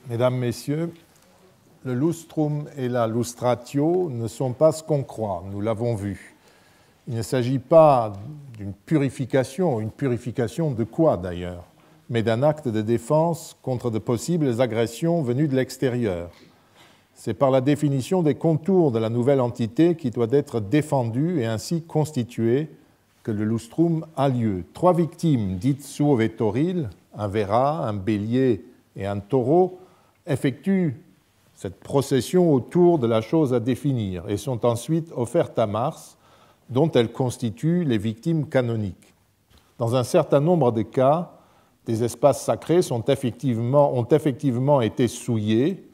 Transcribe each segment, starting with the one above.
Mesdames, Messieurs, le lustrum et la lustratio ne sont pas ce qu'on croit, nous l'avons vu. Il ne s'agit pas d'une purification de quoi d'ailleurs, mais d'un acte de défense contre de possibles agressions venues de l'extérieur. C'est par la définition des contours de la nouvelle entité qui doit être défendue et ainsi constituée que le lustrum a lieu. 3 victimes dites suovetoril, un verra, un bélier et un taureau, effectuent cette procession autour de la chose à définir et sont ensuite offertes à Mars, dont elles constituent les victimes canoniques. Dans un certain nombre de cas, des espaces sacrés ont effectivement été souillés.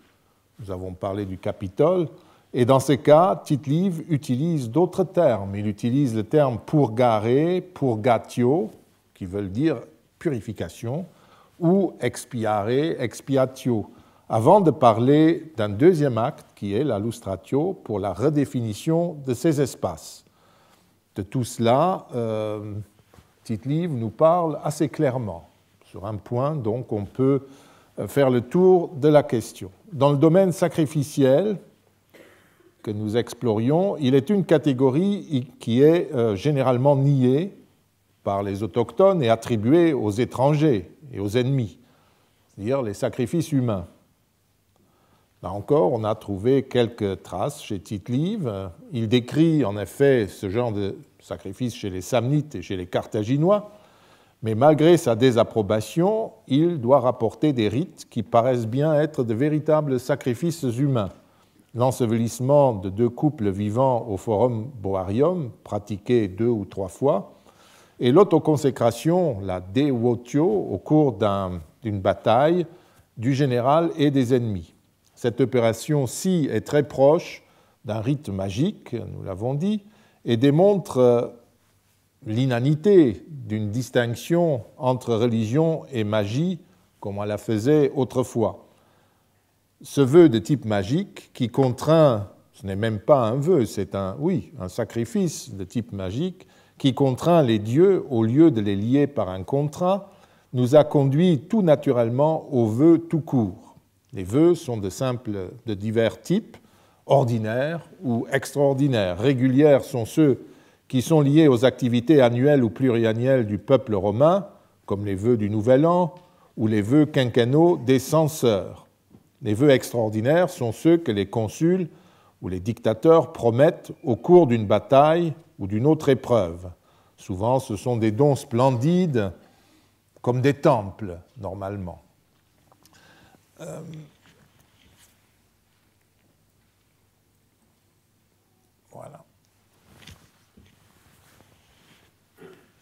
Nous avons parlé du Capitole. Et dans ces cas, Tite-Live utilise d'autres termes. Il utilise le terme purgare, purgatio, qui veulent dire purification, ou expiare, expiatio, avant de parler d'un deuxième acte qui est la lustratio pour la redéfinition de ces espaces. De tout cela, Tite-Live nous parle assez clairement. Sur un point, donc, on peut faire le tour de la question. Dans le domaine sacrificiel que nous explorions, il est une catégorie qui est généralement niée par les autochtones et attribuée aux étrangers et aux ennemis, c'est-à-dire les sacrifices humains. Là encore, on a trouvé quelques traces chez Tite-Live. Il décrit en effet ce genre de sacrifice chez les Samnites et chez les Carthaginois, mais malgré sa désapprobation, il doit rapporter des rites qui paraissent bien être de véritables sacrifices humains. L'ensevelissement de 2 couples vivants au Forum Boarium, pratiqué 2 ou 3 fois, et l'autoconsécration, la devotio, au cours d'une bataille du général et des ennemis. Cette opération-ci est très proche d'un rite magique, nous l'avons dit, et démontre l'inanité d'une distinction entre religion et magie, comme on la faisait autrefois. Ce vœu de type magique qui contraint, ce n'est même pas un vœu, c'est un sacrifice de type magique, qui contraint les dieux, au lieu de les lier par un contrat, nous a conduit tout naturellement aux vœux tout court. Les vœux sont de divers types, ordinaires ou extraordinaires. Régulières sont ceux qui sont liés aux activités annuelles ou pluriannuelles du peuple romain, comme les vœux du Nouvel An ou les vœux quinquennaux des censeurs. Les vœux extraordinaires sont ceux que les consuls ou les dictateurs promettent au cours d'une bataille ou d'une autre épreuve. Souvent, ce sont des dons splendides, comme des temples, normalement. Voilà.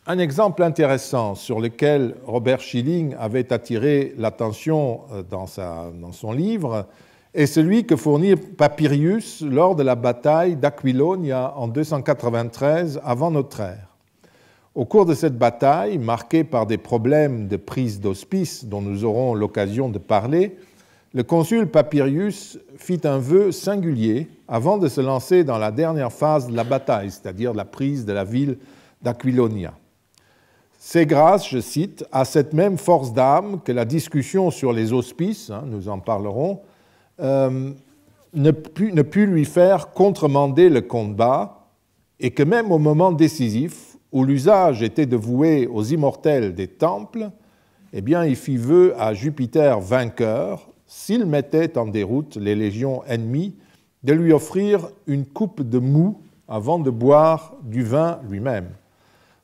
Un exemple intéressant sur lequel Robert Schilling avait attiré l'attention dans son livre est celui que fournit Papirius lors de la bataille d'Aquilonia en 293 avant notre ère. Au cours de cette bataille, marquée par des problèmes de prise d'hospice dont nous aurons l'occasion de parler, le consul Papirius fit un vœu singulier avant de se lancer dans la dernière phase de la bataille, c'est-à-dire la prise de la ville d'Aquilonia. C'est grâce, je cite, à cette même force d'âme que la discussion sur les auspices, nous en parlerons, ne put lui faire contremander le combat et que même au moment décisif où l'usage était de vouer aux immortels des temples, eh bien, il fit vœu à Jupiter vainqueur, s'il mettait en déroute les légions ennemies, de lui offrir une coupe de moût avant de boire du vin lui-même.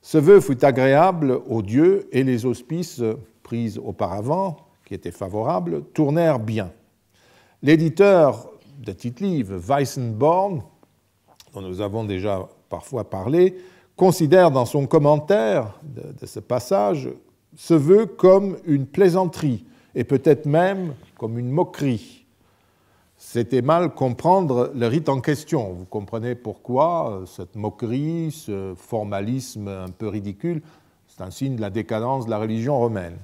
Ce vœu fut agréable aux dieux et les auspices pris auparavant, qui étaient favorables, tournèrent bien. L'éditeur de Tite-Live, Weissenborn, dont nous avons déjà parfois parlé, considère dans son commentaire de ce passage ce vœu comme une plaisanterie et peut-être même comme une moquerie. C'était mal comprendre le rite en question. Vous comprenez pourquoi cette moquerie, ce formalisme un peu ridicule, c'est un signe de la décadence de la religion romaine.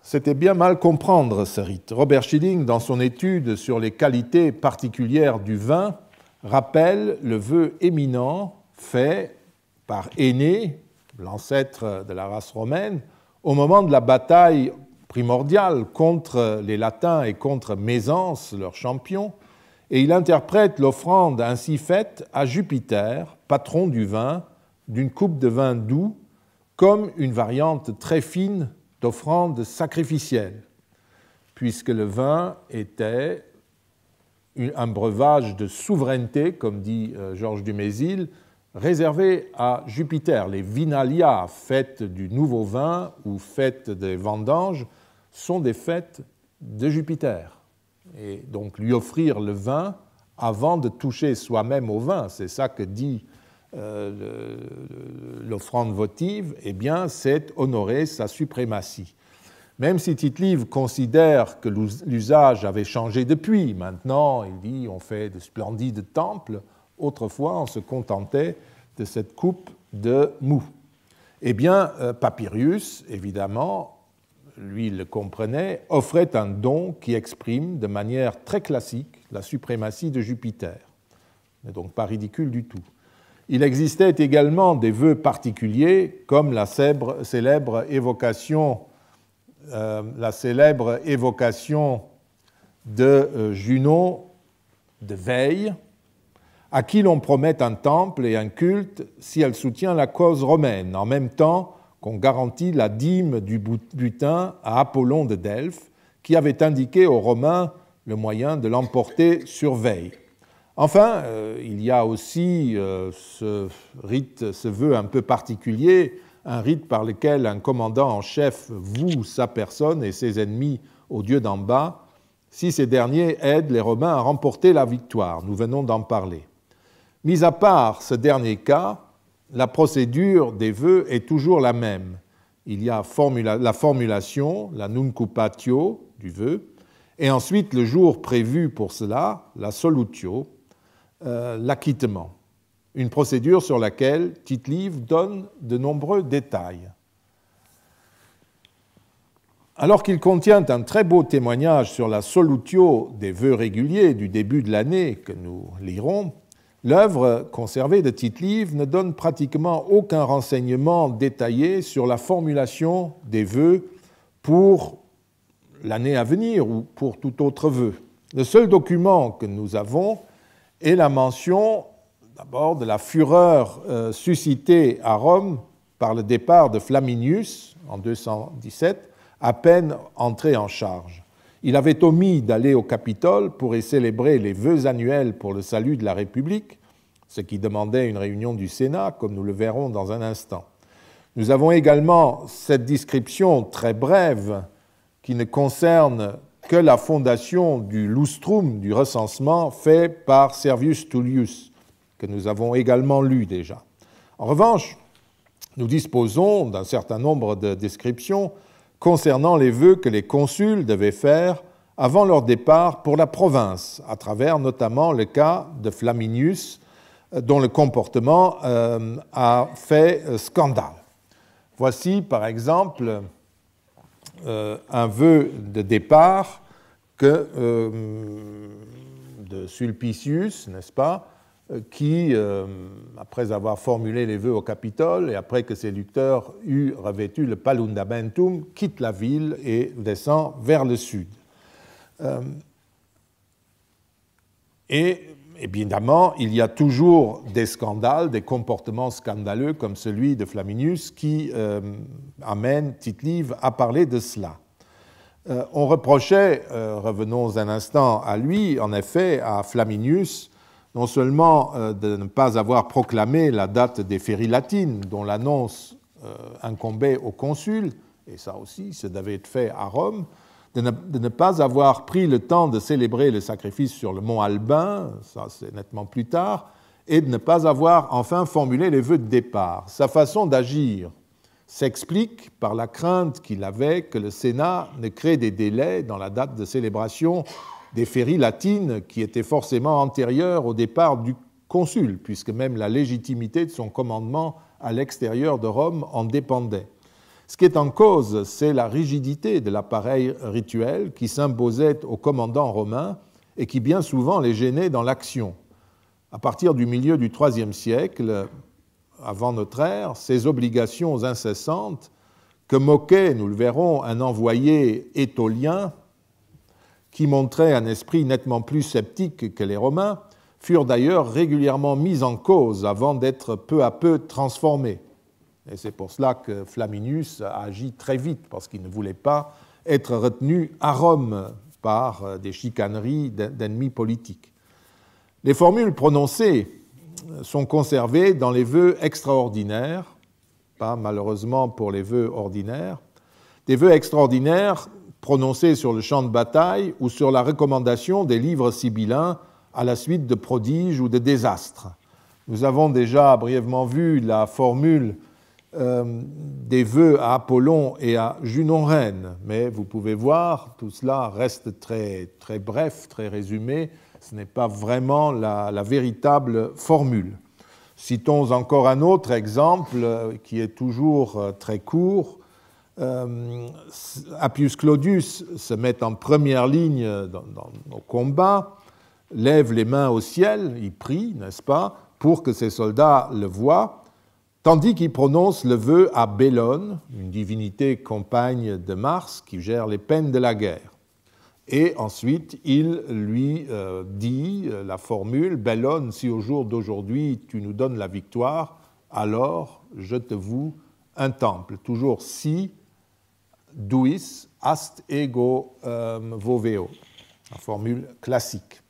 C'était bien mal comprendre ce rite. Robert Schilling, dans son étude sur les qualités particulières du vin, rappelle le vœu éminent fait par Énée, l'ancêtre de la race romaine, au moment de la bataille primordial contre les Latins et contre Mézence, leur champion, et il interprète l'offrande ainsi faite à Jupiter, patron du vin, d'une coupe de vin doux, comme une variante très fine d'offrande sacrificielle, puisque le vin était un breuvage de souveraineté, comme dit Georges Dumézil, réservé à Jupiter. Les vinalia, fêtes du nouveau vin ou fêtes des vendanges, sont des fêtes de Jupiter. Et donc lui offrir le vin avant de toucher soi-même au vin, c'est ça que dit l'offrande votive, eh bien, c'est honorer sa suprématie. Même si Tite-Live considère que l'usage avait changé depuis, maintenant, il dit on fait de splendides temples, autrefois on se contentait de cette coupe de moût. Eh bien, Papirius, évidemment, lui il le comprenait, offrait un don qui exprime de manière très classique la suprématie de Jupiter. Ce n'est donc pas ridicule du tout. Il existait également des vœux particuliers, comme la célèbre évocation de Junon de veille, à qui l'on promet un temple et un culte si elle soutient la cause romaine, en même temps qu'on garantit la dîme du butin à Apollon de Delphes, qui avait indiqué aux Romains le moyen de l'emporter sur veille. Enfin, il y a aussi ce rite, ce vœu un peu particulier, un rite par lequel un commandant en chef voue sa personne et ses ennemis aux dieux d'en bas, si ces derniers aident les Romains à remporter la victoire. Nous venons d'en parler. Mis à part ce dernier cas, la procédure des vœux est toujours la même. Il y a la formulation, la nuncupatio du vœu, et ensuite le jour prévu pour cela, la solutio, l'acquittement. Une procédure sur laquelle Tite-Live donne de nombreux détails. Alors qu'il contient un très beau témoignage sur la solutio des vœux réguliers du début de l'année que nous lirons, l'œuvre conservée de Tite-Live ne donne pratiquement aucun renseignement détaillé sur la formulation des vœux pour l'année à venir ou pour tout autre vœu. Le seul document que nous avons est la mention d'abord de la fureur suscitée à Rome par le départ de Flaminius en 217, à peine entré en charge. Il avait omis d'aller au Capitole pour y célébrer les vœux annuels pour le salut de la République, ce qui demandait une réunion du Sénat, comme nous le verrons dans un instant. Nous avons également cette description très brève qui ne concerne que la fondation du lustrum, du recensement fait par Servius Tullius, que nous avons également lu déjà. En revanche, nous disposons d'un certain nombre de descriptions concernant les vœux que les consuls devaient faire avant leur départ pour la province, à travers notamment le cas de Flaminius, dont le comportement a fait scandale. Voici par exemple un vœu de départ de Sulpicius, n'est-ce pas, qui, après avoir formulé les vœux au Capitole et après que ses lecteurs eurent revêtu le palundamentum, quitte la ville et descend vers le sud. Et évidemment, il y a toujours des scandales, des comportements scandaleux comme celui de Flaminius qui amène Tite-Live à parler de cela. On reprochait, revenons un instant à lui, en effet, à Flaminius, non seulement de ne pas avoir proclamé la date des féries latines, dont l'annonce incombait au consul, et ça aussi, ça devait être fait à Rome, de ne pas avoir pris le temps de célébrer le sacrifice sur le mont Albin, ça c'est nettement plus tard, et de ne pas avoir enfin formulé les vœux de départ. Sa façon d'agir s'explique par la crainte qu'il avait que le Sénat ne crée des délais dans la date de célébration des féries latines qui étaient forcément antérieures au départ du consul, puisque même la légitimité de son commandement à l'extérieur de Rome en dépendait. Ce qui est en cause, c'est la rigidité de l'appareil rituel qui s'imposait aux commandants romains et qui bien souvent les gênait dans l'action. À partir du milieu du IIIe siècle, avant notre ère, ces obligations incessantes que moquait, nous le verrons, un envoyé étolien qui montrait un esprit nettement plus sceptique que les Romains, furent d'ailleurs régulièrement mis en cause avant d'être peu à peu transformés. Et c'est pour cela que Flaminius a agi très vite, parce qu'il ne voulait pas être retenu à Rome par des chicaneries d'ennemis politiques. Les formules prononcées sont conservées dans les vœux extraordinaires, pas malheureusement pour les vœux ordinaires, des vœux extraordinaires prononcés sur le champ de bataille ou sur la recommandation des livres sibyllins à la suite de prodiges ou de désastres. Nous avons déjà brièvement vu la formule des vœux à Apollon et à Junon-Reine, mais vous pouvez voir, tout cela reste très, très bref, très résumé, ce n'est pas vraiment la véritable formule. Citons encore un autre exemple qui est toujours très court. Appius Claudius se met en première ligne au combat, lève les mains au ciel, il prie, n'est-ce pas, pour que ses soldats le voient, tandis qu'il prononce le vœu à Bellone, une divinité compagne de Mars qui gère les peines de la guerre. Et ensuite, il lui dit la formule « Bellone, si au jour d'aujourd'hui tu nous donnes la victoire, alors je te voue un temple. » Toujours « si duis ast ego voveo », la formule classique.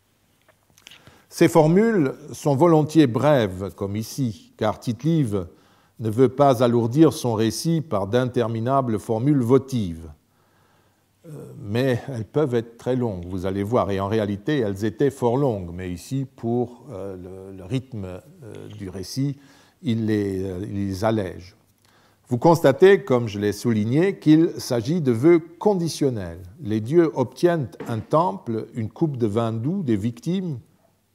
Ces formules sont volontiers brèves, comme ici, car Tite-Live ne veut pas alourdir son récit par d'interminables formules votives. Mais elles peuvent être très longues, vous allez voir, et en réalité, elles étaient fort longues, mais ici, pour le rythme du récit, il les allège. Vous constatez, comme je l'ai souligné, qu'il s'agit de vœux conditionnels. Les dieux obtiennent un temple, une coupe de vin doux, des victimes,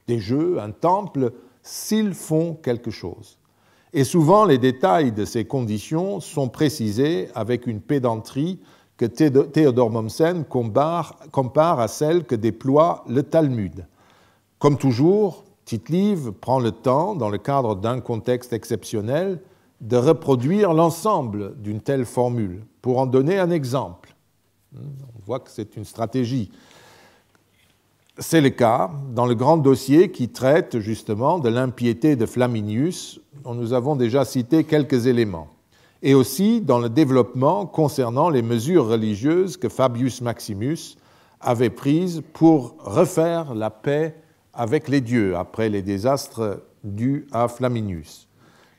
des jeux, un temple, s'ils font quelque chose. Et souvent, les détails de ces conditions sont précisés avec une pédanterie que Théodore Mommsen compare à celle que déploie le Talmud. Comme toujours, Tite-Live prend le temps, dans le cadre d'un contexte exceptionnel, de reproduire l'ensemble d'une telle formule. Pour en donner un exemple, on voit que c'est une stratégie. C'est le cas dans le grand dossier qui traite justement de l'impiété de Flaminius, dont nous avons déjà cité quelques éléments, et aussi dans le développement concernant les mesures religieuses que Fabius Maximus avait prises pour refaire la paix avec les dieux après les désastres dus à Flaminius.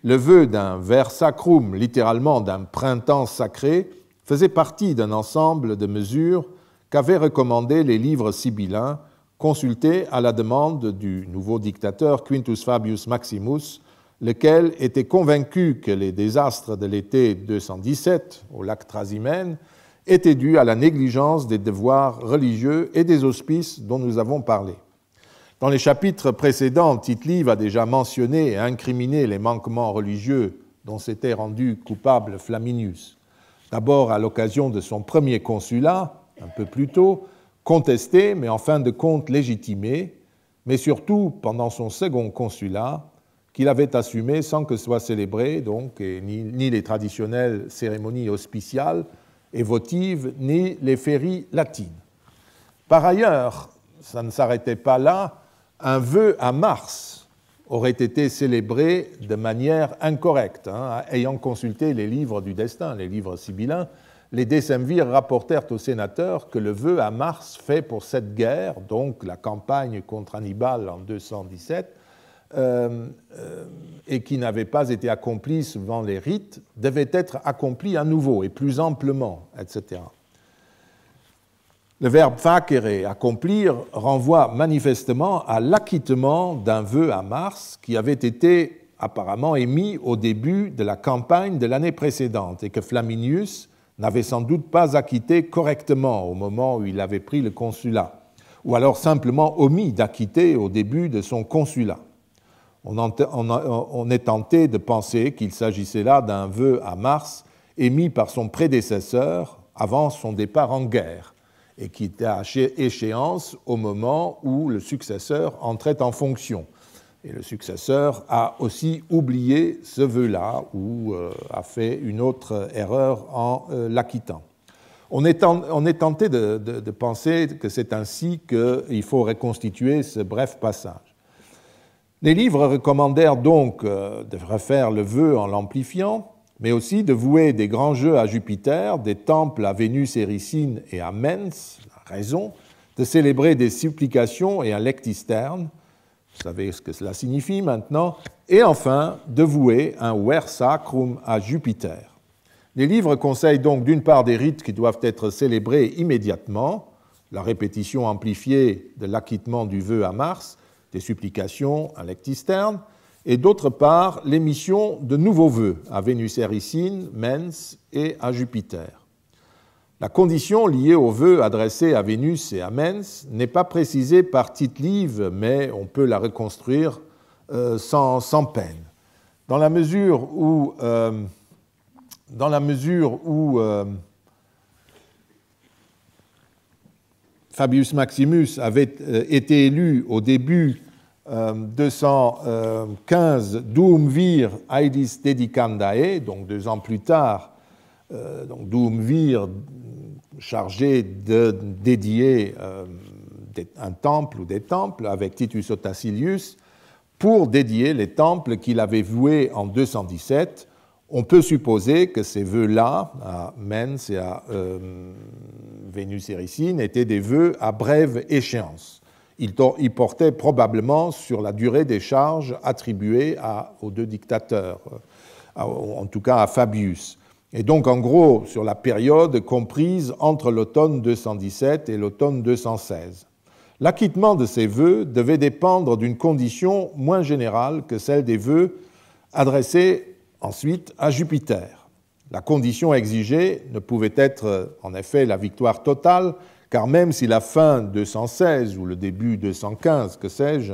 Le vœu d'un ver sacrum, littéralement d'un printemps sacré, faisait partie d'un ensemble de mesures qu'avaient recommandé les livres sibyllins consultés à la demande du nouveau dictateur Quintus Fabius Maximus, lequel était convaincu que les désastres de l'été 217 au lac Trasimène étaient dus à la négligence des devoirs religieux et des auspices dont nous avons parlé. Dans les chapitres précédents, Tite-Live a déjà mentionné et incriminé les manquements religieux dont s'était rendu coupable Flaminius. D'abord à l'occasion de son premier consulat, un peu plus tôt, contesté, mais en fin de compte légitimé, mais surtout pendant son second consulat, qu'il avait assumé sans que soient célébrées donc, ni les traditionnelles cérémonies auspiciales et votives, ni les féries latines. Par ailleurs, ça ne s'arrêtait pas là, un vœu à Mars aurait été célébré de manière incorrecte. Ayant consulté les livres du destin, les livres sibyllins, les décemvirs rapportèrent au sénateur que le vœu à Mars fait pour cette guerre, donc la campagne contre Hannibal en 217, et qui n'avait pas été accompli suivant les rites, devait être accompli à nouveau et plus amplement, etc. Le verbe facere, accomplir, renvoie manifestement à l'acquittement d'un vœu à Mars qui avait été apparemment émis au début de la campagne de l'année précédente et que Flaminius n'avait sans doute pas acquitté correctement au moment où il avait pris le consulat, ou alors simplement omis d'acquitter au début de son consulat. On est tenté de penser qu'il s'agissait là d'un vœu à Mars émis par son prédécesseur avant son départ en guerre et qui était à échéance au moment où le successeur entrait en fonction. Et le successeur a aussi oublié ce vœu-là ou a fait une autre erreur en l'acquittant. On est tenté de penser que c'est ainsi qu'il faut reconstituer ce bref passage. Les livres recommandèrent donc de refaire le vœu en l'amplifiant, mais aussi de vouer des grands jeux à Jupiter, des temples à Vénus Éricine et à Mens, la raison, de célébrer des supplications et un lectisterne, vous savez ce que cela signifie maintenant, et enfin de vouer un ver sacrum à Jupiter. Les livres conseillent donc d'une part des rites qui doivent être célébrés immédiatement, la répétition amplifiée de l'acquittement du vœu à Mars, des supplications, un lectisterne, et d'autre part l'émission de nouveaux vœux à Vénus Éricine, Mens et à Jupiter. La condition liée aux vœux adressés à Vénus et à Mens n'est pas précisée par Tite-Live, mais on peut la reconstruire sans peine. Dans la mesure où Fabius Maximus avait été élu au début 215 Duum vir aedis dedicandae, donc 2 ans plus tard, donc Duum vir chargé de dédier un temple ou des temples avec Titus Otacilius pour dédier les temples qu'il avait voués en 217. On peut supposer que ces vœux-là, à Mens et à Vénus Éricine, étaient des vœux à brève échéance. Ils portaient probablement sur la durée des charges attribuées aux 2 dictateurs, en tout cas à Fabius. Et donc, en gros, sur la période comprise entre l'automne 217 et l'automne 216. L'acquittement de ces vœux devait dépendre d'une condition moins générale que celle des vœux adressés ensuite à Jupiter. La condition exigée ne pouvait être en effet la victoire totale, car même si la fin 216 ou le début 215, que sais-je,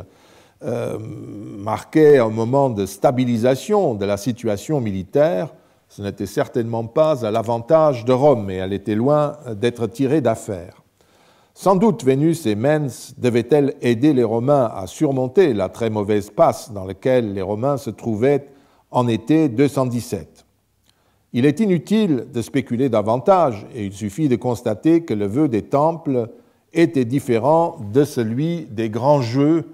marquait un moment de stabilisation de la situation militaire, ce n'était certainement pas à l'avantage de Rome et elle était loin d'être tirée d'affaire. Sans doute Vénus et Mens devaient-elles aider les Romains à surmonter la très mauvaise passe dans laquelle les Romains se trouvaient en été 217. Il est inutile de spéculer davantage et il suffit de constater que le vœu des temples était différent de celui des grands jeux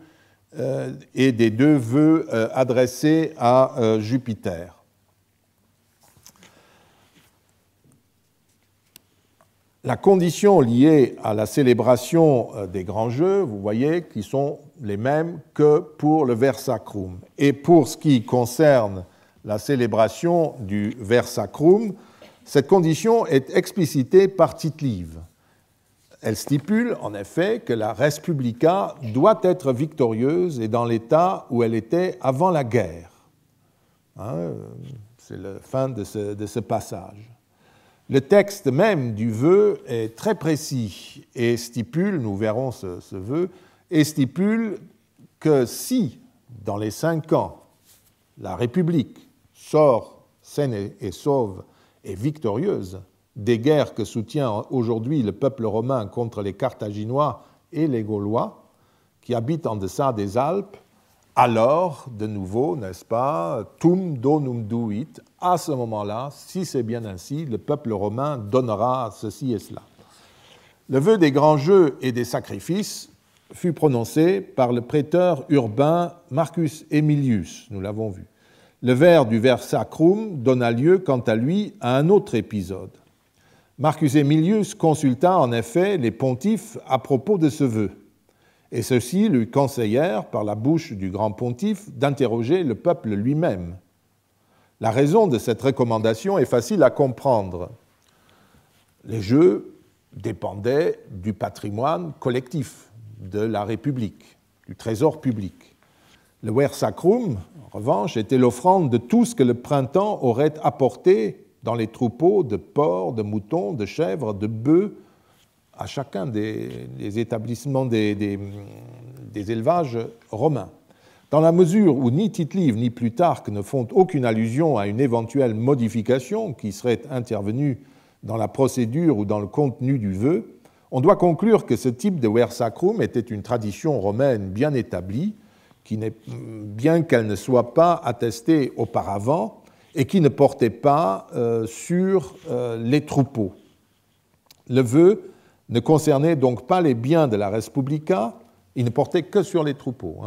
et des 2 vœux adressés à Jupiter. La condition liée à la célébration des grands jeux, vous voyez, qui sont les mêmes que pour le ver sacrum. Et pour ce qui concerne la célébration du ver sacrum, cette condition est explicitée par Tite-Live. Elle stipule en effet que la res publica doit être victorieuse et dans l'état où elle était avant la guerre. C'est la fin de ce passage. Le texte même du vœu est très précis et stipule, nous verrons ce vœu, et stipule que si, dans les 5 ans, la République sort saine et sauve et victorieuse des guerres que soutient aujourd'hui le peuple romain contre les Carthaginois et les Gaulois, qui habitent en deçà des Alpes, alors, de nouveau, n'est-ce pas, tum donum duit, à ce moment-là, si c'est bien ainsi, le peuple romain donnera ceci et cela. Le vœu des grands jeux et des sacrifices fut prononcé par le préteur urbain Marcus Aemilius, nous l'avons vu. Le vers du ver sacrum donna lieu, quant à lui, à un autre épisode. Marcus Aemilius consulta en effet les pontifes à propos de ce vœu. Et ceux-ci lui conseillèrent, par la bouche du grand pontife, d'interroger le peuple lui-même. La raison de cette recommandation est facile à comprendre. Les jeux dépendaient du patrimoine collectif de la République, du trésor public. Le ver sacrum, en revanche, était l'offrande de tout ce que le printemps aurait apporté dans les troupeaux de porcs, de moutons, de chèvres, de bœufs, à chacun des établissements des élevages romains. Dans la mesure où ni Tite-Live ni Plutarque ne font aucune allusion à une éventuelle modification qui serait intervenue dans la procédure ou dans le contenu du vœu, on doit conclure que ce type de ver sacrum était une tradition romaine bien établie, bien qu'elle ne soit pas attestée auparavant et qui ne portait pas sur les troupeaux. Le vœu ne concernait donc pas les biens de la res publica, il ne portait que sur les troupeaux,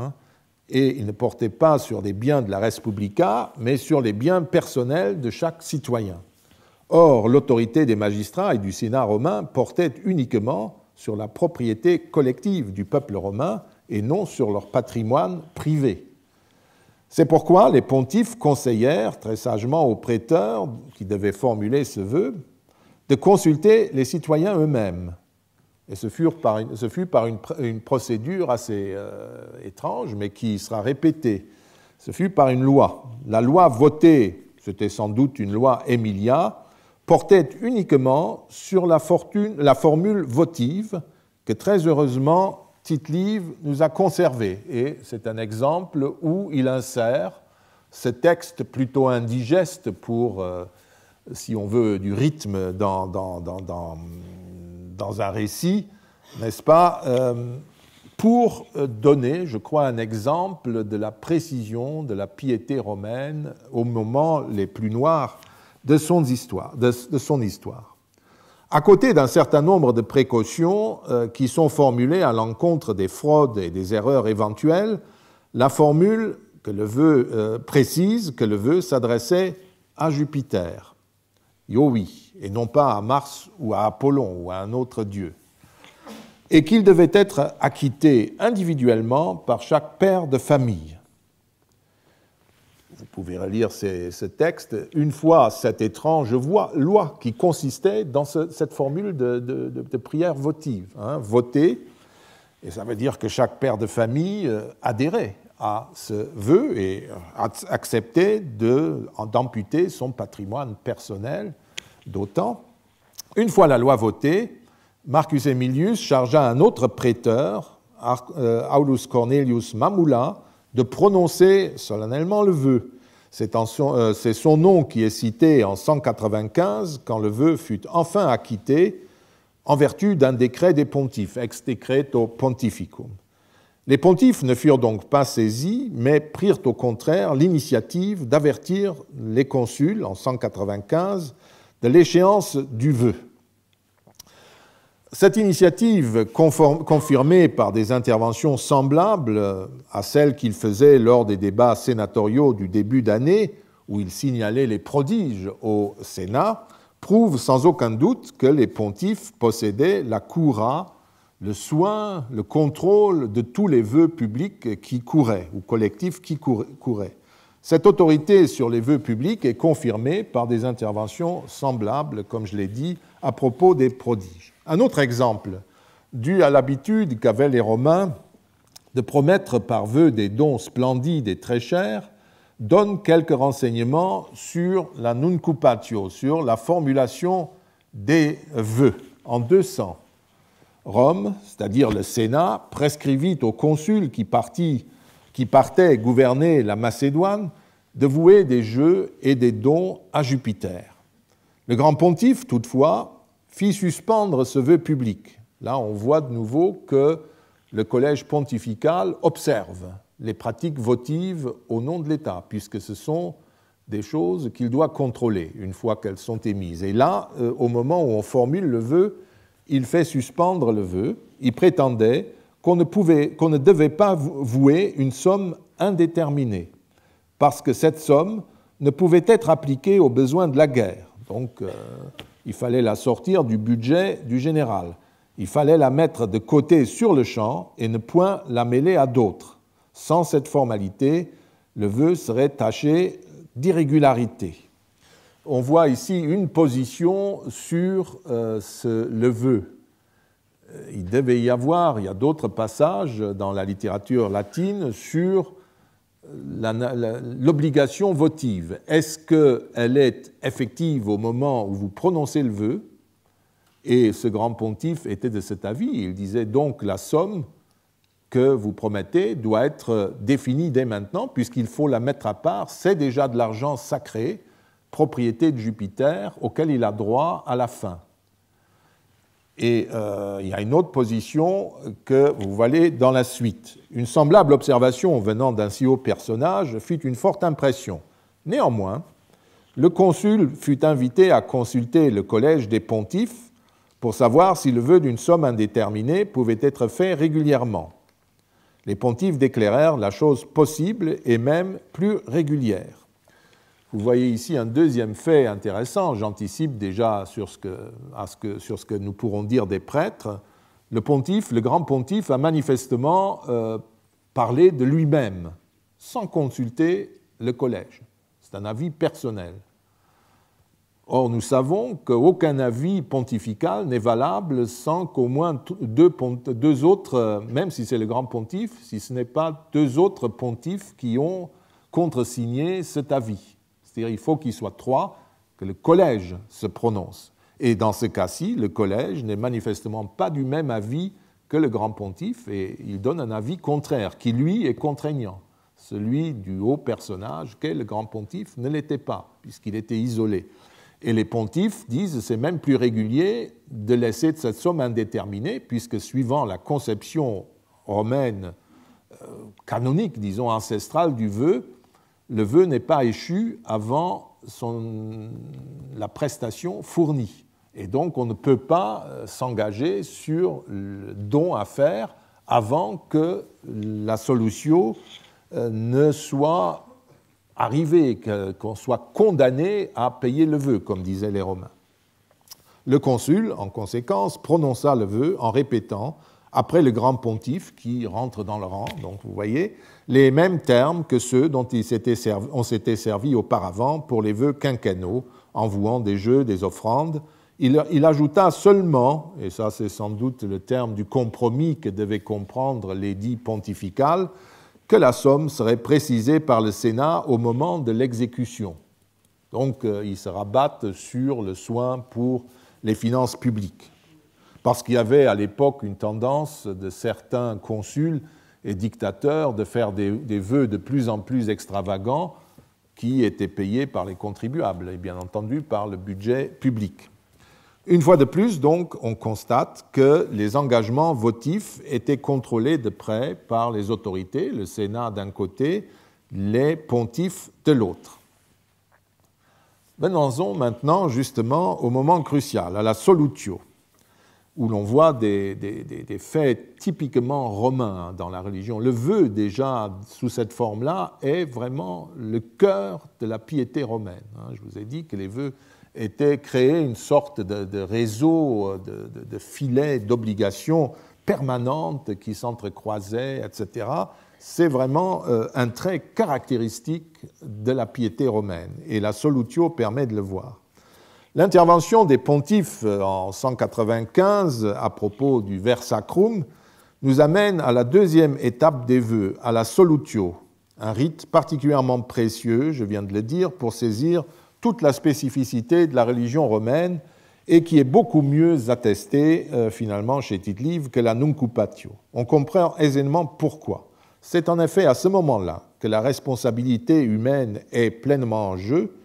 et il ne portait pas sur les biens de la res publica, mais sur les biens personnels de chaque citoyen. Or, l'autorité des magistrats et du Sénat romain portait uniquement sur la propriété collective du peuple romain et non sur leur patrimoine privé. C'est pourquoi les pontifes conseillèrent très sagement aux prêteurs qui devaient formuler ce vœu de consulter les citoyens eux-mêmes. Et ce fut par une procédure assez étrange, mais qui sera répétée. Ce fut par une loi. La loi votée, c'était sans doute une loi Emilia, portait uniquement sur la formule votive que très heureusement Tite-Live nous a conservée. Et c'est un exemple où il insère ce texte plutôt indigeste pour, si on veut, du rythme dans un récit, n'est-ce pas, pour donner, je crois, un exemple de la précision de la piété romaine aux moments les plus noirs de son histoire. À côté d'un certain nombre de précautions qui sont formulées à l'encontre des fraudes et des erreurs éventuelles, la formule que le vœu précise que le vœu s'adressait à Jupiter, Iowi, et non pas à Mars ou à Apollon ou à un autre dieu, et qu'il devait être acquitté individuellement par chaque père de famille. Vous pouvez relire ce texte. Une fois cette étrange loi qui consistait dans cette formule de prière votive. Voter, et ça veut dire que chaque père de famille adhérait à ce vœu et acceptait d'amputer son patrimoine personnel d'autant. Une fois la loi votée, Marcus Aemilius chargea un autre prêteur, Aulus Cornelius Mamula, de prononcer solennellement le vœu. C'est son nom qui est cité en 195, quand le vœu fut enfin acquitté, en vertu d'un décret des pontifes, ex decreto pontificum. Les pontifes ne furent donc pas saisis, mais prirent au contraire l'initiative d'avertir les consuls, en 195, de l'échéance du vœu. Cette initiative, confirmée par des interventions semblables à celles qu'il faisait lors des débats sénatoriaux du début d'année, où il signalait les prodiges au Sénat, prouve sans aucun doute que les pontifes possédaient la cura, le soin, le contrôle de tous les vœux publics qui couraient, ou collectifs qui couraient. Cette autorité sur les vœux publics est confirmée par des interventions semblables, comme je l'ai dit, à propos des prodiges. Un autre exemple, dû à l'habitude qu'avaient les Romains de promettre par vœu des dons splendides et très chers, donne quelques renseignements sur la nuncupatio, sur la formulation des vœux. En 200, Rome, c'est-à-dire le Sénat, prescrivit aux consuls qui partaient gouverner la Macédoine de vouer des jeux et des dons à Jupiter. Le grand pontife, toutefois, fit suspendre ce vœu public. Là, on voit de nouveau que le collège pontifical observe les pratiques votives au nom de l'État, puisque ce sont des choses qu'il doit contrôler une fois qu'elles sont émises. Et là, au moment où on formule le vœu, il fait suspendre le vœu. Il prétendait qu'on ne devait pas vouer une somme indéterminée, parce que cette somme ne pouvait être appliquée aux besoins de la guerre. Donc, il fallait la sortir du budget du général. Il fallait la mettre de côté sur le champ et ne point la mêler à d'autres. Sans cette formalité, le vœu serait taché d'irrégularité. On voit ici une position sur le vœu. Il devait y avoir, il y a d'autres passages dans la littérature latine sur l'obligation votive. Est-ce qu'elle est effective au moment où vous prononcez le vœu? Et ce grand pontife était de cet avis. Il disait donc la somme que vous promettez doit être définie dès maintenant, puisqu'il faut la mettre à part. C'est déjà de l'argent sacré, propriété de Jupiter, auquel il a droit à la fin. Et il y a une autre position que vous voyez dans la suite. Une semblable observation venant d'un si haut personnage fit une forte impression. Néanmoins, le consul fut invité à consulter le collège des pontifes pour savoir si le vœu d'une somme indéterminée pouvait être fait régulièrement. Les pontifes déclarèrent la chose possible et même plus régulière. Vous voyez ici un deuxième fait intéressant, j'anticipe déjà sur ce que nous pourrons dire des prêtres. Le pontife, le grand pontife, a manifestement parlé de lui-même, sans consulter le collège. C'est un avis personnel. Or, nous savons qu'aucun avis pontifical n'est valable sans qu'au moins deux autres, même si c'est le grand pontife, si ce n'est pas deux autres pontifes qui ont contresigné cet avis. C'est-à-dire qu'il faut qu'il soit trois, que le collège se prononce. Et dans ce cas-ci, le collège n'est manifestement pas du même avis que le grand pontife, et il donne un avis contraire, qui lui est contraignant. Celui du haut personnage qu'est le grand pontife ne l'était pas, puisqu'il était isolé. Et les pontifes disent que c'est même plus régulier de laisser cette somme indéterminée, puisque suivant la conception romaine canonique, disons ancestrale du vœu, le vœu n'est pas échu avant la prestation fournie. Et donc, on ne peut pas s'engager sur le don à faire avant que la solutio ne soit arrivée, qu'on soit condamné à payer le vœu, comme disaient les Romains. Le consul, en conséquence, prononça le vœu en répétant, après le grand pontife qui rentre dans le rang, donc vous voyez, les mêmes termes que ceux dont on s'était servi auparavant pour les vœux quinquennaux, en vouant des jeux, des offrandes. Il ajouta seulement, et ça c'est sans doute le terme du compromis que devaient comprendre l'édit pontifical, que la somme serait précisée par le Sénat au moment de l'exécution. Donc ils se rabattent sur le soin pour les finances publiques. Parce qu'il y avait à l'époque une tendance de certains consuls et dictateurs de faire des vœux de plus en plus extravagants qui étaient payés par les contribuables et bien entendu par le budget public. Une fois de plus, donc, on constate que les engagements votifs étaient contrôlés de près par les autorités, le Sénat d'un côté, les pontifes de l'autre. Venons-en maintenant justement au moment crucial, à la solutio, où l'on voit des faits typiquement romains dans la religion. Le vœu, déjà, sous cette forme-là, est vraiment le cœur de la piété romaine. Je vous ai dit que les vœux étaient créés une sorte de réseau, de filets d'obligations permanentes qui s'entrecroisaient, etc. C'est vraiment un trait caractéristique de la piété romaine, et la solutio permet de le voir. L'intervention des pontifes en 195 à propos du ver sacrum nous amène à la deuxième étape des vœux, à la solutio, un rite particulièrement précieux, je viens de le dire, pour saisir toute la spécificité de la religion romaine et qui est beaucoup mieux attestée finalement chez Tite-Live que la nuncupatio. On comprend aisément pourquoi. C'est en effet à ce moment-là que la responsabilité humaine est pleinement en jeu,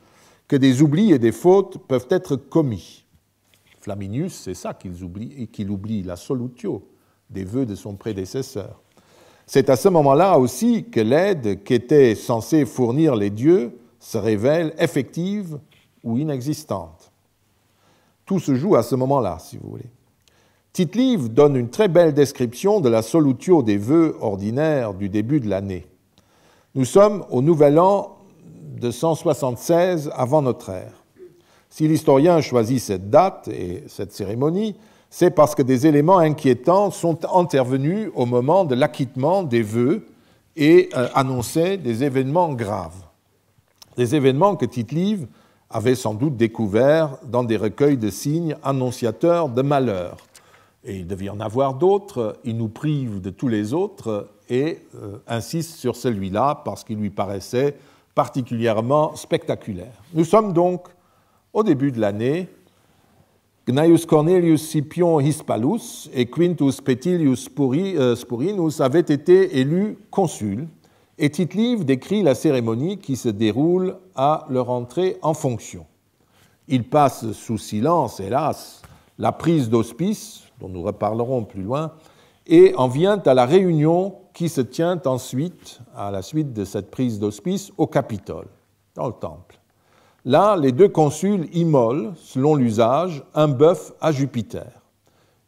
que des oublis et des fautes peuvent être commis. Flaminius, c'est ça qu'il oublie, la solutio, des vœux de son prédécesseur. C'est à ce moment-là aussi que l'aide qu'étaient censés fournir les dieux se révèle effective ou inexistante. Tout se joue à ce moment-là, si vous voulez. Tite-Live donne une très belle description de la solutio des vœux ordinaires du début de l'année. Nous sommes au nouvel an de 176 avant notre ère. Si l'historien choisit cette date et cette cérémonie, c'est parce que des éléments inquiétants sont intervenus au moment de l'acquittement des vœux et annonçaient des événements graves. Des événements que Tite-Live avait sans doute découverts dans des recueils de signes annonciateurs de malheur. Et il devait y en avoir d'autres, il nous prive de tous les autres et insiste sur celui-là parce qu'il lui paraissait particulièrement spectaculaire. Nous sommes donc au début de l'année. Gnaeus Cornelius Scipion Hispalus et Quintus Petilius Spurinus avaient été élus consuls, et Tite-Live décrit la cérémonie qui se déroule à leur entrée en fonction. Il passe sous silence, hélas, la prise d'hospice, dont nous reparlerons plus loin, et en vient à la réunion qui se tient ensuite, à la suite de cette prise d'hospice, au Capitole, dans le temple. Là, les deux consuls immolent, selon l'usage, un bœuf à Jupiter.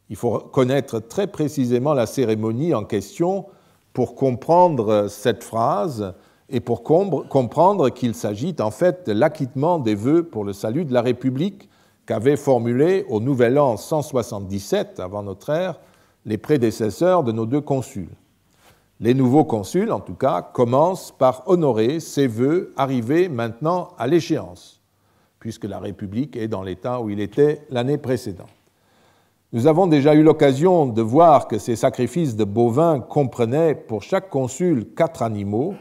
Il faut connaître très précisément la cérémonie en question pour comprendre cette phrase et pour comprendre qu'il s'agit en fait de l'acquittement des vœux pour le salut de la République qu'avaient formulé au Nouvel An 177 avant notre ère les prédécesseurs de nos deux consuls. Les nouveaux consuls, en tout cas, commencent par honorer ces vœux arrivés maintenant à l'échéance, puisque la République est dans l'état où il était l'année précédente. Nous avons déjà eu l'occasion de voir que ces sacrifices de bovins comprenaient pour chaque consul 4 animaux,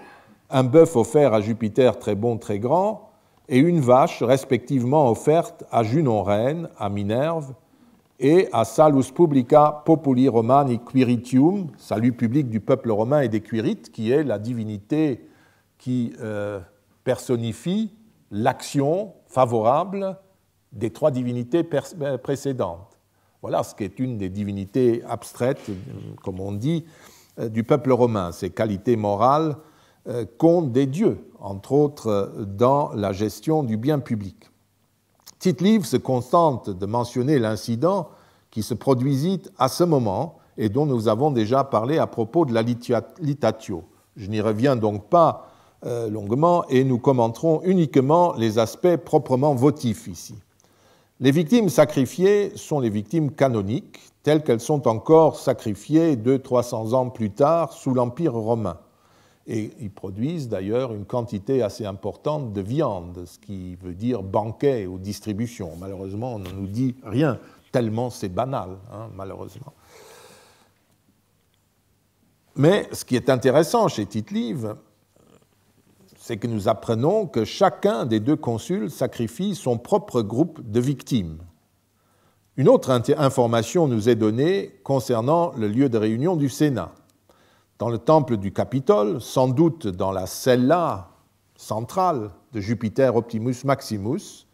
un bœuf offert à Jupiter très bon, très grand, et une vache respectivement offerte à Junon reine, à Minerve, et à Salus Publica Populi Romani Quiritium, salut public du peuple romain et des Quirites, qui est la divinité qui personnifie l'action favorable des 3 divinités précédentes. Voilà ce qui est une des divinités abstraites, comme on dit, du peuple romain, ces qualités morales qu'ont des dieux, entre autres dans la gestion du bien public. Tite-Live se contente de mentionner l'incident qui se produisit à ce moment et dont nous avons déjà parlé à propos de la litatio. Je n'y reviens donc pas longuement et nous commenterons uniquement les aspects proprement votifs ici. Les victimes sacrifiées sont les victimes canoniques, telles qu'elles sont encore sacrifiées 200-300 ans plus tard sous l'Empire romain. Et ils produisent d'ailleurs une quantité assez importante de viande, ce qui veut dire banquet ou distribution. Malheureusement, on ne nous dit rien, tellement c'est banal, malheureusement. Mais ce qui est intéressant chez Tite-Live, c'est que nous apprenons que chacun des deux consuls sacrifie son propre groupe de victimes. Une autre information nous est donnée concernant le lieu de réunion du Sénat. Dans le temple du Capitole, sans doute dans la cella centrale de Jupiter Optimus Maximus,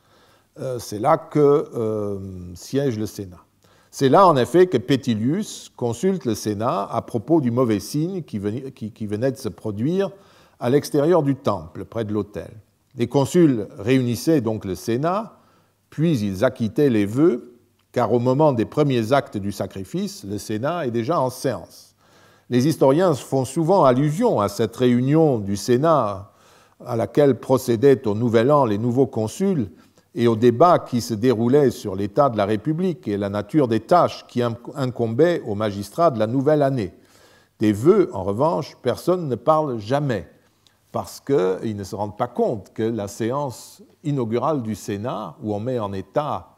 c'est là que siège le Sénat. C'est là, en effet, que Pétilius consulte le Sénat à propos du mauvais signe qui venait de se produire à l'extérieur du temple, près de l'autel. Les consuls réunissaient donc le Sénat, puis ils acquittaient les vœux, car au moment des premiers actes du sacrifice, le Sénat est déjà en séance. Les historiens font souvent allusion à cette réunion du Sénat à laquelle procédaient au Nouvel An les nouveaux consuls et au débat qui se déroulait sur l'état de la République et la nature des tâches qui incombaient aux magistrats de la nouvelle année. Des vœux, en revanche, personne ne parle jamais, parce qu'ils ne se rendent pas compte que la séance inaugurale du Sénat, où on met en état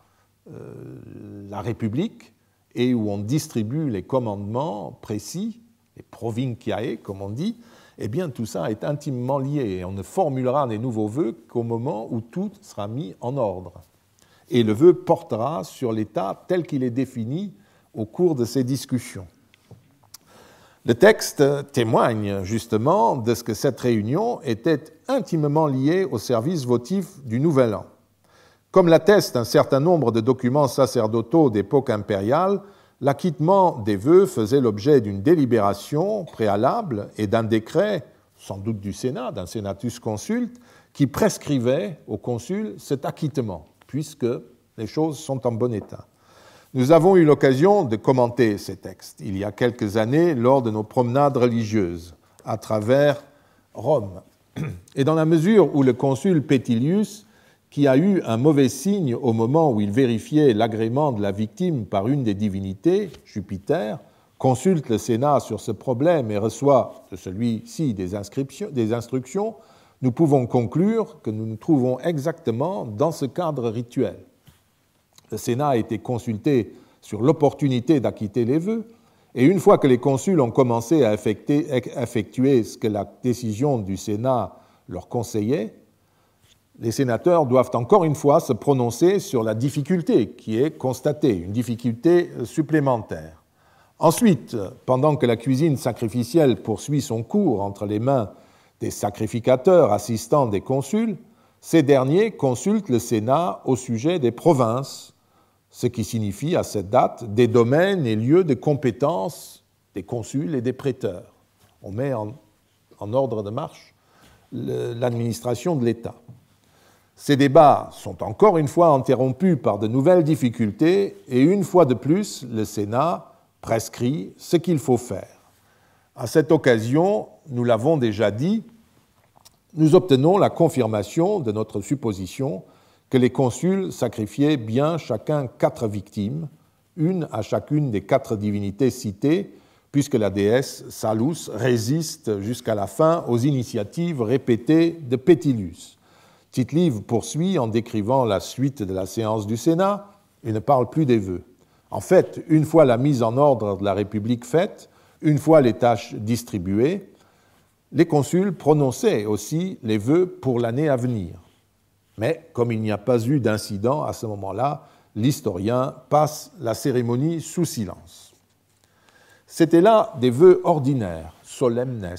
la République et où on distribue les commandements précis, les provinciae, comme on dit, eh bien tout ça est intimement lié et on ne formulera des nouveaux vœux qu'au moment où tout sera mis en ordre. Et le vœu portera sur l'état tel qu'il est défini au cours de ces discussions. Le texte témoigne justement de ce que cette réunion était intimement liée au service votif du Nouvel An. Comme l'attestent un certain nombre de documents sacerdotaux d'époque impériale, l'acquittement des vœux faisait l'objet d'une délibération préalable et d'un décret, sans doute du Sénat, d'un senatus consulte, qui prescrivait au consul cet acquittement, puisque les choses sont en bon état. Nous avons eu l'occasion de commenter ces textes il y a quelques années lors de nos promenades religieuses à travers Rome. Et dans la mesure où le consul Pétilius, qui a eu un mauvais signe au moment où il vérifiait l'agrément de la victime par une des divinités, Jupiter, consulte le Sénat sur ce problème et reçoit de celui-ci des instructions, nous pouvons conclure que nous nous trouvons exactement dans ce cadre rituel. Le Sénat a été consulté sur l'opportunité d'acquitter les vœux, et une fois que les consuls ont commencé à effectuer ce que la décision du Sénat leur conseillait, les sénateurs doivent encore une fois se prononcer sur la difficulté qui est constatée, une difficulté supplémentaire. Ensuite, pendant que la cuisine sacrificielle poursuit son cours entre les mains des sacrificateurs assistants des consuls, ces derniers consultent le Sénat au sujet des provinces, ce qui signifie à cette date des domaines et lieux de compétence des consuls et des prêteurs. On met en ordre de marche l'administration de l'État. Ces débats sont encore une fois interrompus par de nouvelles difficultés et une fois de plus, le Sénat prescrit ce qu'il faut faire. À cette occasion, nous l'avons déjà dit, nous obtenons la confirmation de notre supposition que les consuls sacrifiaient bien chacun 4 victimes, une à chacune des 4 divinités citées, puisque la déesse Salus résiste jusqu'à la fin aux initiatives répétées de Pétillus. Tite-Live poursuit en décrivant la suite de la séance du Sénat et ne parle plus des vœux. En fait, une fois la mise en ordre de la République faite, une fois les tâches distribuées, les consuls prononçaient aussi les vœux pour l'année à venir. Mais comme il n'y a pas eu d'incident à ce moment-là, l'historien passe la cérémonie sous silence. C'étaient là des vœux ordinaires, solemnes,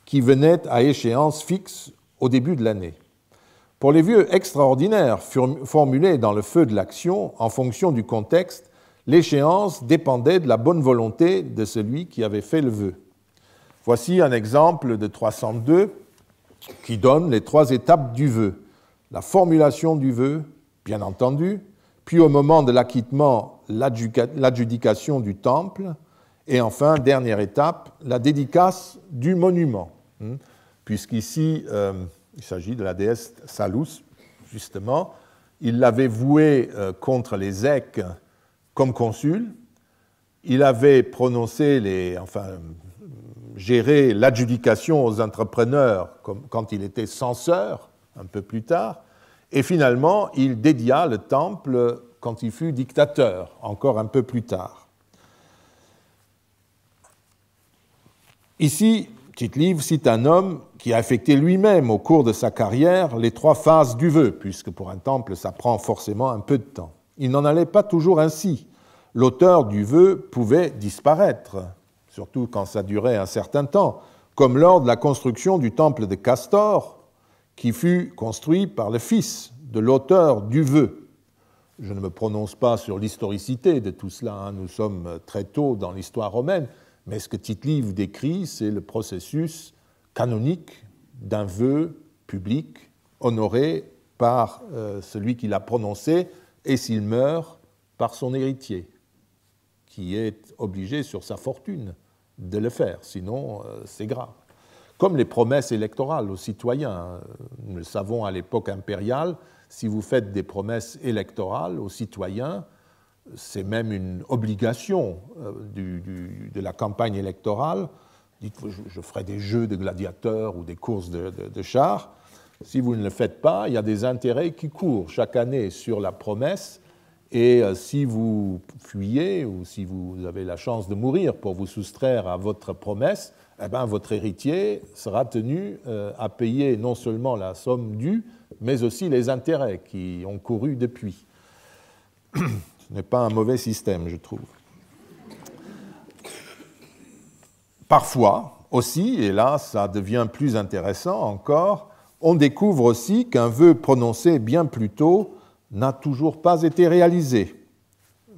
qui venaient à échéance fixe au début de l'année. Pour les vœux extraordinaires formulés dans le feu de l'action, en fonction du contexte, l'échéance dépendait de la bonne volonté de celui qui avait fait le vœu. Voici un exemple de 302 qui donne les 3 étapes du vœu. La formulation du vœu, bien entendu, puis au moment de l'acquittement, l'adjudication du temple, et enfin, dernière étape, la dédicace du monument, puisqu'ici, il s'agit de la déesse Salus, justement. Il l'avait vouée contre les Èques comme consul. Il avait prononcé géré l'adjudication aux entrepreneurs quand il était censeur, un peu plus tard. Et finalement, il dédia le temple quand il fut dictateur, encore un peu plus tard. Ici, Tite-Live cite un homme qui a effectué lui-même au cours de sa carrière les 3 phases du vœu, puisque pour un temple, ça prend forcément un peu de temps. Il n'en allait pas toujours ainsi. L'auteur du vœu pouvait disparaître, surtout quand ça durait un certain temps, comme lors de la construction du temple de Castor, qui fut construit par le fils de l'auteur du vœu. Je ne me prononce pas sur l'historicité de tout cela, nous sommes très tôt dans l'histoire romaine, mais ce que Tite-Live décrit, c'est le processus canonique d'un vœu public honoré par celui qui l'a prononcé et s'il meurt, par son héritier, qui est obligé sur sa fortune de le faire, sinon c'est grave. Comme les promesses électorales aux citoyens. Nous le savons à l'époque impériale, si vous faites des promesses électorales aux citoyens, c'est même une obligation de la campagne électorale. Dites, je ferai des jeux de gladiateurs ou des courses de chars. Si vous ne le faites pas, il y a des intérêts qui courent chaque année sur la promesse. Et si vous fuyez ou si vous avez la chance de mourir pour vous soustraire à votre promesse, eh bien, votre héritier sera tenu à payer non seulement la somme due, mais aussi les intérêts qui ont couru depuis. Ce n'est pas un mauvais système, je trouve. Parfois aussi, et là ça devient plus intéressant encore, on découvre aussi qu'un vœu prononcé bien plus tôt n'a toujours pas été réalisé.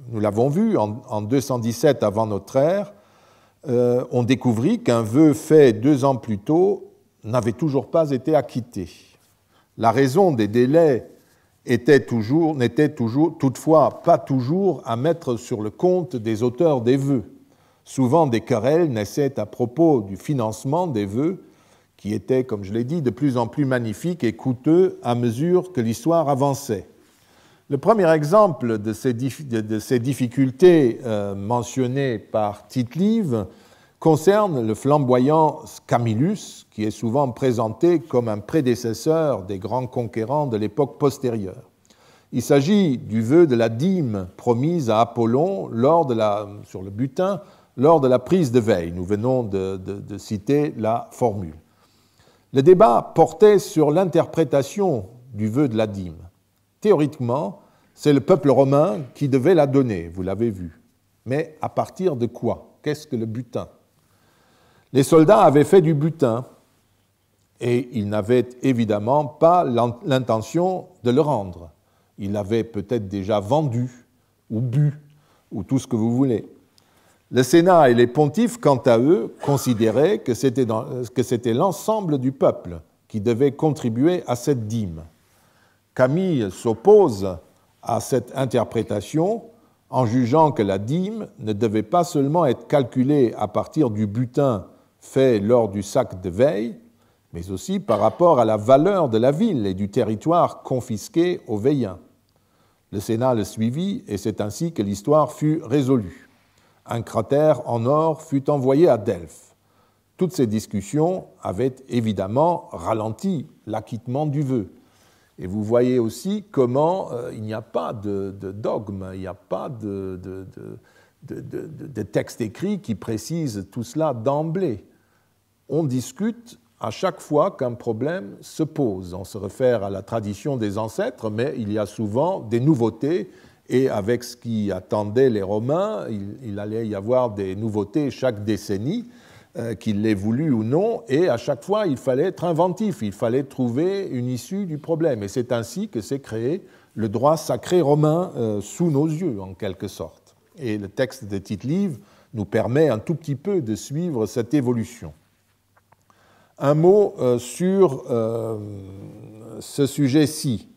Nous l'avons vu en 217 avant notre ère, on découvrit qu'un vœu fait 2 ans plus tôt n'avait toujours pas été acquitté. La raison des délais n'était toutefois pas toujours à mettre sur le compte des auteurs des vœux. Souvent, des querelles naissaient à propos du financement des vœux, qui étaient, comme je l'ai dit, de plus en plus magnifiques et coûteux à mesure que l'histoire avançait. Le premier exemple de ces difficultés mentionnées par Tite-Live concerne le flamboyant Camillus, qui est souvent présenté comme un prédécesseur des grands conquérants de l'époque postérieure. Il s'agit du vœu de la dîme promise à Apollon sur le butin lors de la prise de Veille. Nous venons de citer la formule. Le débat portait sur l'interprétation du vœu de la dîme. Théoriquement, c'est le peuple romain qui devait la donner, vous l'avez vu. Mais à partir de quoi? Qu'est-ce que le butin? Les soldats avaient fait du butin et ils n'avaient évidemment pas l'intention de le rendre. Ils l'avaient peut-être déjà vendu ou bu, ou tout ce que vous voulez. Le Sénat et les pontifes, quant à eux, considéraient que c'était l'ensemble du peuple qui devait contribuer à cette dîme. Camille s'oppose à cette interprétation en jugeant que la dîme ne devait pas seulement être calculée à partir du butin fait lors du sac de veille, mais aussi par rapport à la valeur de la ville et du territoire confisqué aux Veillins. Le Sénat le suivit et c'est ainsi que l'histoire fut résolue. Un cratère en or fut envoyé à Delphes. Toutes ces discussions avaient évidemment ralenti l'acquittement du vœu. Et vous voyez aussi comment il n'y a pas de dogme, il n'y a pas de texte écrit qui précise tout cela d'emblée. On discute à chaque fois qu'un problème se pose. On se réfère à la tradition des ancêtres, mais il y a souvent des nouveautés, et avec ce qui attendait les Romains, il allait y avoir des nouveautés chaque décennie, qu'il l'ait voulu ou non, et à chaque fois, il fallait être inventif, il fallait trouver une issue du problème. Et c'est ainsi que s'est créé le droit sacré romain sous nos yeux, en quelque sorte. Et le texte de Tite-Live nous permet un tout petit peu de suivre cette évolution. Un mot sur ce sujet-ci,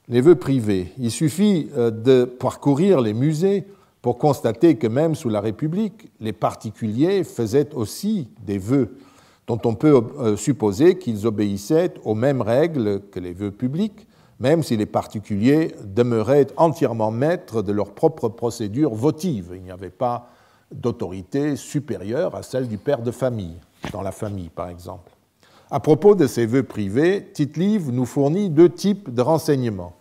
les vœux privés. Il suffit de parcourir les musées pour constater que même sous la République, les particuliers faisaient aussi des vœux, dont on peut supposer qu'ils obéissaient aux mêmes règles que les vœux publics, même si les particuliers demeuraient entièrement maîtres de leur propre procédure votive. Il n'y avait pas d'autorité supérieure à celle du père de famille, dans la famille par exemple. À propos de ces vœux privés, Tite-Live nous fournit deux types de renseignements.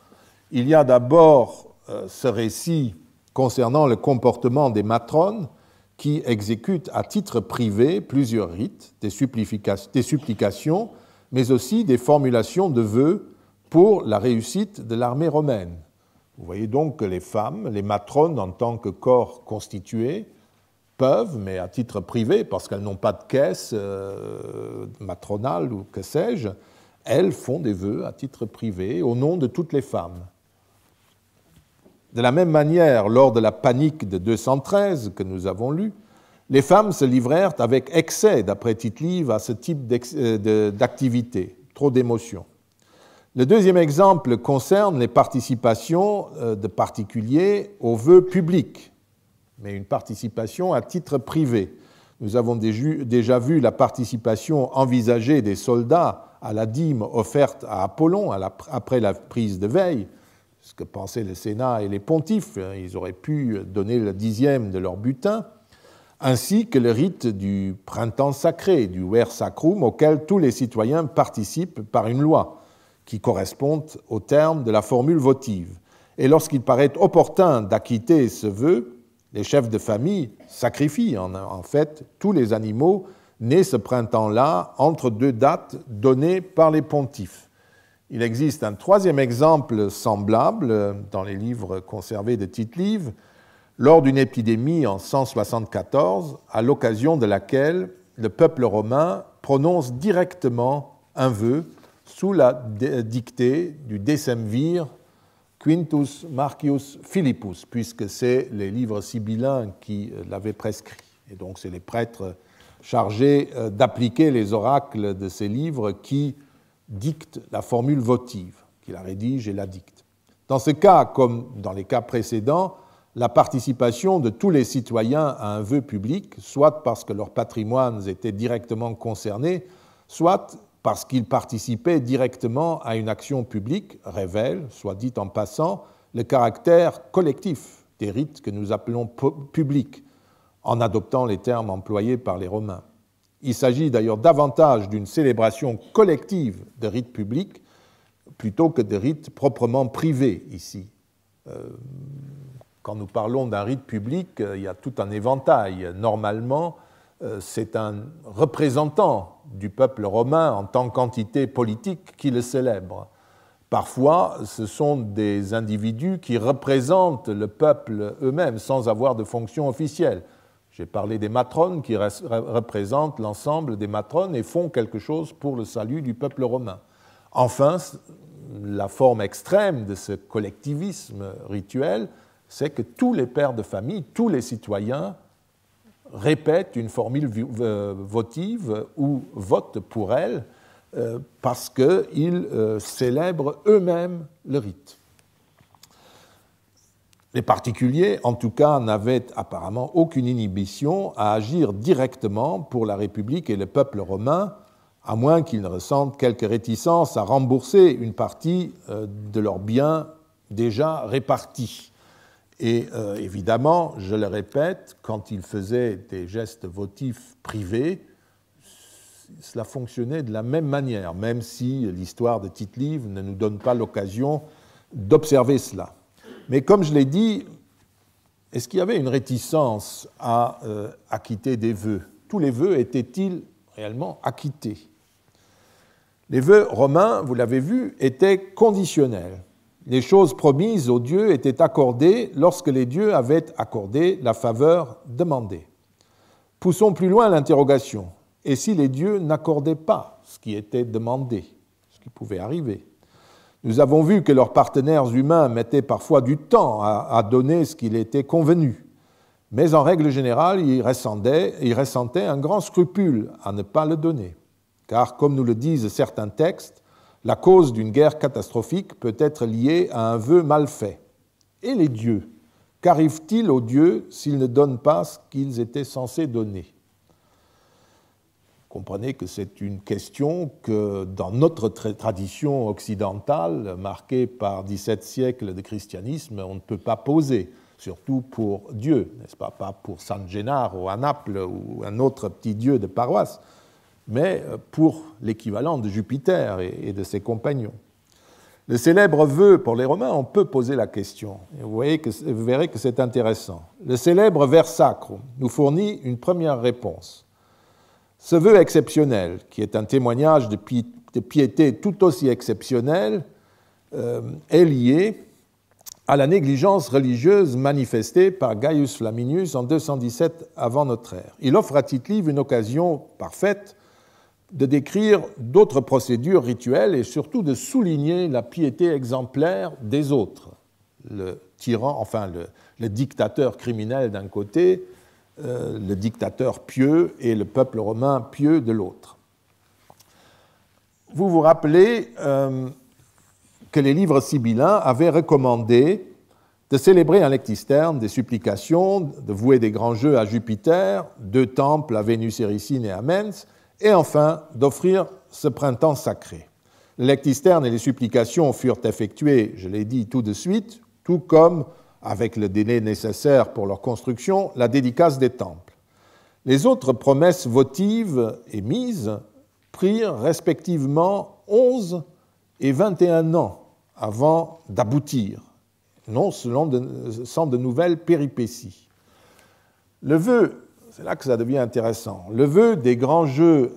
Il y a d'abord ce récit concernant le comportement des matrones qui exécutent à titre privé plusieurs rites, des supplications, mais aussi des formulations de vœux pour la réussite de l'armée romaine. Vous voyez donc que les femmes, les matrones en tant que corps constitué, peuvent, mais à titre privé, parce qu'elles n'ont pas de caisse matronale ou que sais-je, elles font des vœux à titre privé au nom de toutes les femmes. De la même manière, lors de la panique de 213 que nous avons lu, les femmes se livrèrent avec excès, d'après Tite-Live, à ce type d'activité, trop d'émotions. Le deuxième exemple concerne les participations de particuliers aux vœux publics, mais une participation à titre privé. Nous avons déjà vu la participation envisagée des soldats à la dîme offerte à Apollon après la prise de Veille, ce que pensaient le Sénat et les pontifes. Ils auraient pu donner le 10e de leur butin, ainsi que le rite du printemps sacré, du Ver Sacrum, auquel tous les citoyens participent par une loi, qui correspond au terme de la formule votive. Et lorsqu'il paraît opportun d'acquitter ce vœu, les chefs de famille sacrifient en fait tous les animaux nés ce printemps-là entre deux dates données par les pontifes. Il existe un troisième exemple semblable dans les livres conservés de Tite-Live, lors d'une épidémie en 174, à l'occasion de laquelle le peuple romain prononce directement un vœu sous la dictée du décemvir Quintus Marcius Philippus, puisque c'est les livres sibyllins qui l'avaient prescrit. Et donc c'est les prêtres chargés d'appliquer les oracles de ces livres qui dictent la formule votive, qui la rédige et la dicte. Dans ce cas, comme dans les cas précédents, la participation de tous les citoyens à un vœu public, soit parce que leurs patrimoines étaient directement concernés, soit parce qu'ils participaient directement à une action publique, révèle, soit dit en passant, le caractère collectif des rites que nous appelons publics, en adoptant les termes employés par les Romains. Il s'agit d'ailleurs davantage d'une célébration collective de rites publics plutôt que de rites proprement privés ici. Quand nous parlons d'un rite public, il y a tout un éventail. Normalement, c'est un représentant du peuple romain en tant qu'entité politique qui le célèbre. Parfois, ce sont des individus qui représentent le peuple eux-mêmes sans avoir de fonction officielle. J'ai parlé des matrones qui représentent l'ensemble des matrones et font quelque chose pour le salut du peuple romain. Enfin, la forme extrême de ce collectivisme rituel c'est que tous les pères de famille, tous les citoyens répètent une formule votive ou votent pour elle parce qu'ils célèbrent eux-mêmes le rite. Les particuliers, en tout cas, n'avaient apparemment aucune inhibition à agir directement pour la République et le peuple romain, à moins qu'ils ne ressentent quelque réticence à rembourser une partie de leurs biens déjà répartis. Et évidemment, je le répète, quand ils faisaient des gestes votifs privés, cela fonctionnait de la même manière, même si l'histoire de Tite-Live ne nous donne pas l'occasion d'observer cela. Mais comme je l'ai dit, est-ce qu'il y avait une réticence à acquitter des vœux? Tous les vœux étaient-ils réellement acquittés? Les vœux romains, vous l'avez vu, étaient conditionnels. Les choses promises aux dieux étaient accordées lorsque les dieux avaient accordé la faveur demandée. Poussons plus loin l'interrogation. Et si les dieux n'accordaient pas ce qui était demandé, ce qui pouvait arriver? Nous avons vu que leurs partenaires humains mettaient parfois du temps à donner ce qu'il était convenu, mais en règle générale, ils ressentaient un grand scrupule à ne pas le donner, car comme nous le disent certains textes, la cause d'une guerre catastrophique peut être liée à un vœu mal fait. Et les dieux, qu'arrive-t-il aux dieux s'ils ne donnent pas ce qu'ils étaient censés donner? Comprenez que c'est une question que, dans notre tradition occidentale, marquée par 17 siècles de christianisme, on ne peut pas poser, surtout pour Dieu, n'est-ce pas? Pas pour San Gennaro à Naples ou un autre petit dieu de paroisse, mais pour l'équivalent de Jupiter et de ses compagnons. Le célèbre vœu, pour les Romains, on peut poser la question. Et vous verrez que c'est intéressant. Le célèbre vers sacrum nous fournit une première réponse. Ce vœu exceptionnel, qui est un témoignage de piété tout aussi exceptionnel, est lié à la négligence religieuse manifestée par Gaius Flaminius en 217 avant notre ère. Il offre à Tite-Live une occasion parfaite de décrire d'autres procédures rituelles et surtout de souligner la piété exemplaire des autres. Le tyran, enfin le dictateur criminel d'un côté, le dictateur pieux et le peuple romain pieux de l'autre. Vous vous rappelez que les livres sibyllins avaient recommandé de célébrer un lectisterne, des supplications, de vouer des grands jeux à Jupiter, 2 temples à Vénus Éricine et à Mens, et enfin d'offrir ce printemps sacré. Le lectisterne et les supplications furent effectués, je l'ai dit tout de suite, tout comme, avec le délai nécessaire pour leur construction, la dédicace des temples. Les autres promesses votives émises prirent respectivement 11 et 21 ans avant d'aboutir, non sans de nouvelles péripéties. Le vœu, c'est là que ça devient intéressant, le vœu des grands jeux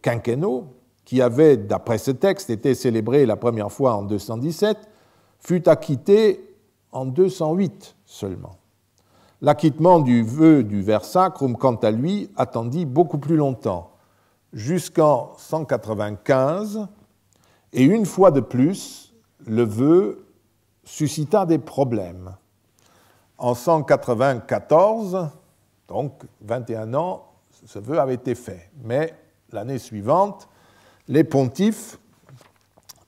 quinquennaux, qui avaient, d'après ce texte, été célébrés la première fois en 217, fut acquitté en 208 seulement. L'acquittement du vœu du vers sacrum, quant à lui, attendit beaucoup plus longtemps, jusqu'en 195, et une fois de plus, le vœu suscita des problèmes. En 194, donc 21 ans, ce vœu avait été fait, mais l'année suivante, les pontifes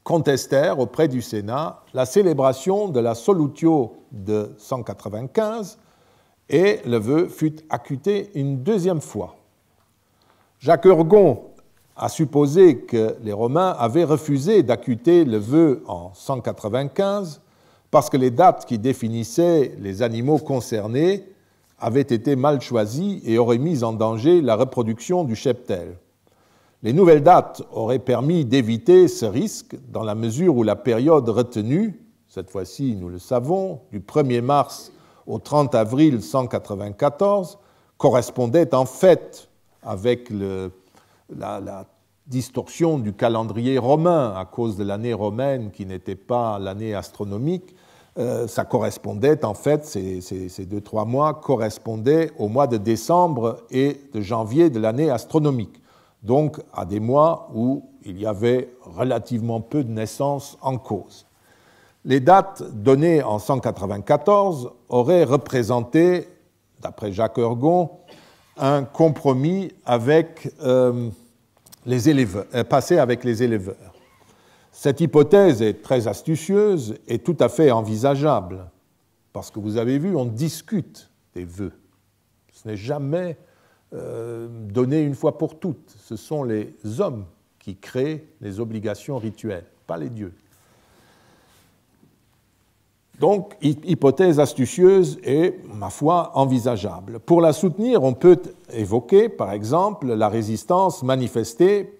contestèrent auprès du Sénat la célébration de la Solutio de 195 et le vœu fut acquitté une deuxième fois. Jacques Urgon a supposé que les Romains avaient refusé d'acquitter le vœu en 195 parce que les dates qui définissaient les animaux concernés avaient été mal choisies et auraient mis en danger la reproduction du cheptel. Les nouvelles dates auraient permis d'éviter ce risque dans la mesure où la période retenue, cette fois-ci nous le savons, du 1er mars au 30 avril 194, correspondait en fait avec la distorsion du calendrier romain à cause de l'année romaine qui n'était pas l'année astronomique. Ça correspondait en fait, ces 2-3 mois correspondaient au mois de décembre et de janvier de l'année astronomique. Donc à des mois où il y avait relativement peu de naissances en cause. Les dates données en 194 auraient représenté, d'après Jacques Ergon, un compromis avec les éleveurs, passé avec les éleveurs. Cette hypothèse est très astucieuse et tout à fait envisageable, parce que vous avez vu, on discute des vœux. Ce n'est jamais donné une fois pour toutes. Ce sont les hommes qui créent les obligations rituelles, pas les dieux. Donc, hypothèse astucieuse et, ma foi, envisageable. Pour la soutenir, on peut évoquer, par exemple, la résistance manifestée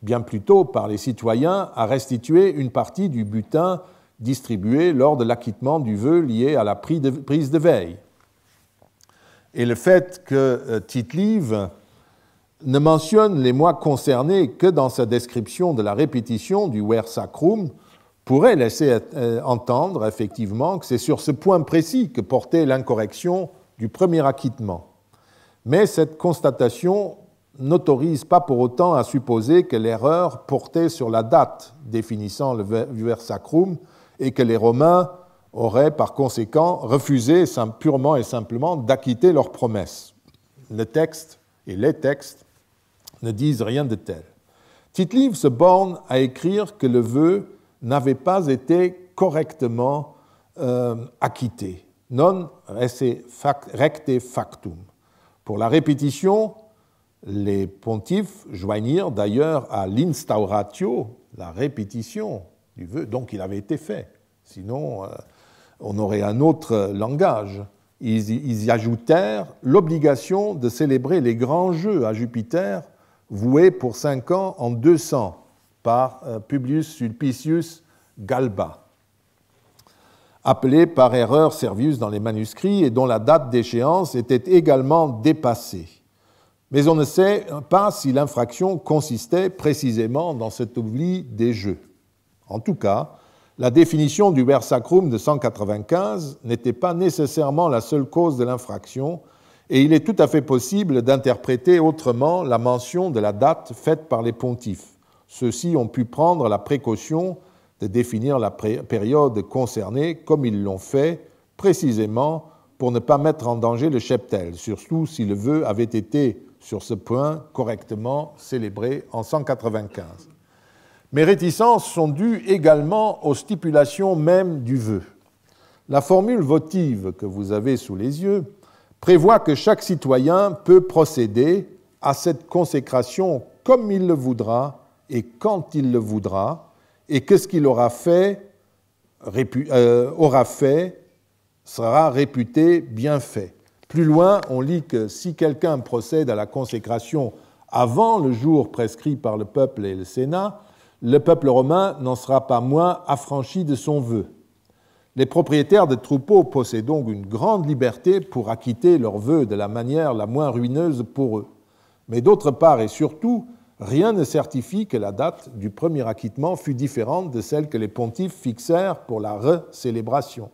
bien plus tôt par les citoyens à restituer une partie du butin distribué lors de l'acquittement du vœu lié à la prise de veille. Et le fait que Tite-Live ne mentionne les mois concernés que dans sa description de la répétition du Ver Sacrum pourrait laisser entendre effectivement que c'est sur ce point précis que portait l'incorrection du premier acquittement. Mais cette constatation n'autorise pas pour autant à supposer que l'erreur portait sur la date définissant le Ver Sacrum et que les Romains auraient par conséquent refusé purement et simplement d'acquitter leurs promesses. Le texte et les textes ne disent rien de tel. Tite-Live se borne à écrire que le vœu n'avait pas été correctement acquitté, non recte factum. Pour la répétition, les pontifes joignirent d'ailleurs à l'instauratio, la répétition du vœu, donc il avait été fait. Sinon, on aurait un autre langage. Ils y ajoutèrent l'obligation de célébrer les grands jeux à Jupiter, voués pour 5 ans en 200 par Publius Sulpicius Galba, appelé par erreur Servius dans les manuscrits et dont la date d'échéance était également dépassée. Mais on ne sait pas si l'infraction consistait précisément dans cet oubli des jeux. En tout cas, la définition du Ver Sacrum de 195 n'était pas nécessairement la seule cause de l'infraction, et il est tout à fait possible d'interpréter autrement la mention de la date faite par les pontifes. Ceux-ci ont pu prendre la précaution de définir la période concernée comme ils l'ont fait, précisément pour ne pas mettre en danger le cheptel, surtout si le vœu avait été, sur ce point, correctement célébré en 195. Mes réticences sont dues également aux stipulations même du vœu. La formule votive que vous avez sous les yeux prévoit que chaque citoyen peut procéder à cette consécration comme il le voudra et quand il le voudra, et que ce qu'il aura fait sera réputé bien fait. Plus loin, on lit que si quelqu'un procède à la consécration avant le jour prescrit par le peuple et le Sénat, le peuple romain n'en sera pas moins affranchi de son vœu. Les propriétaires de troupeaux possèdent donc une grande liberté pour acquitter leurs vœux de la manière la moins ruineuse pour eux. Mais d'autre part et surtout, rien ne certifie que la date du premier acquittement fut différente de celle que les pontifes fixèrent pour la recélébration.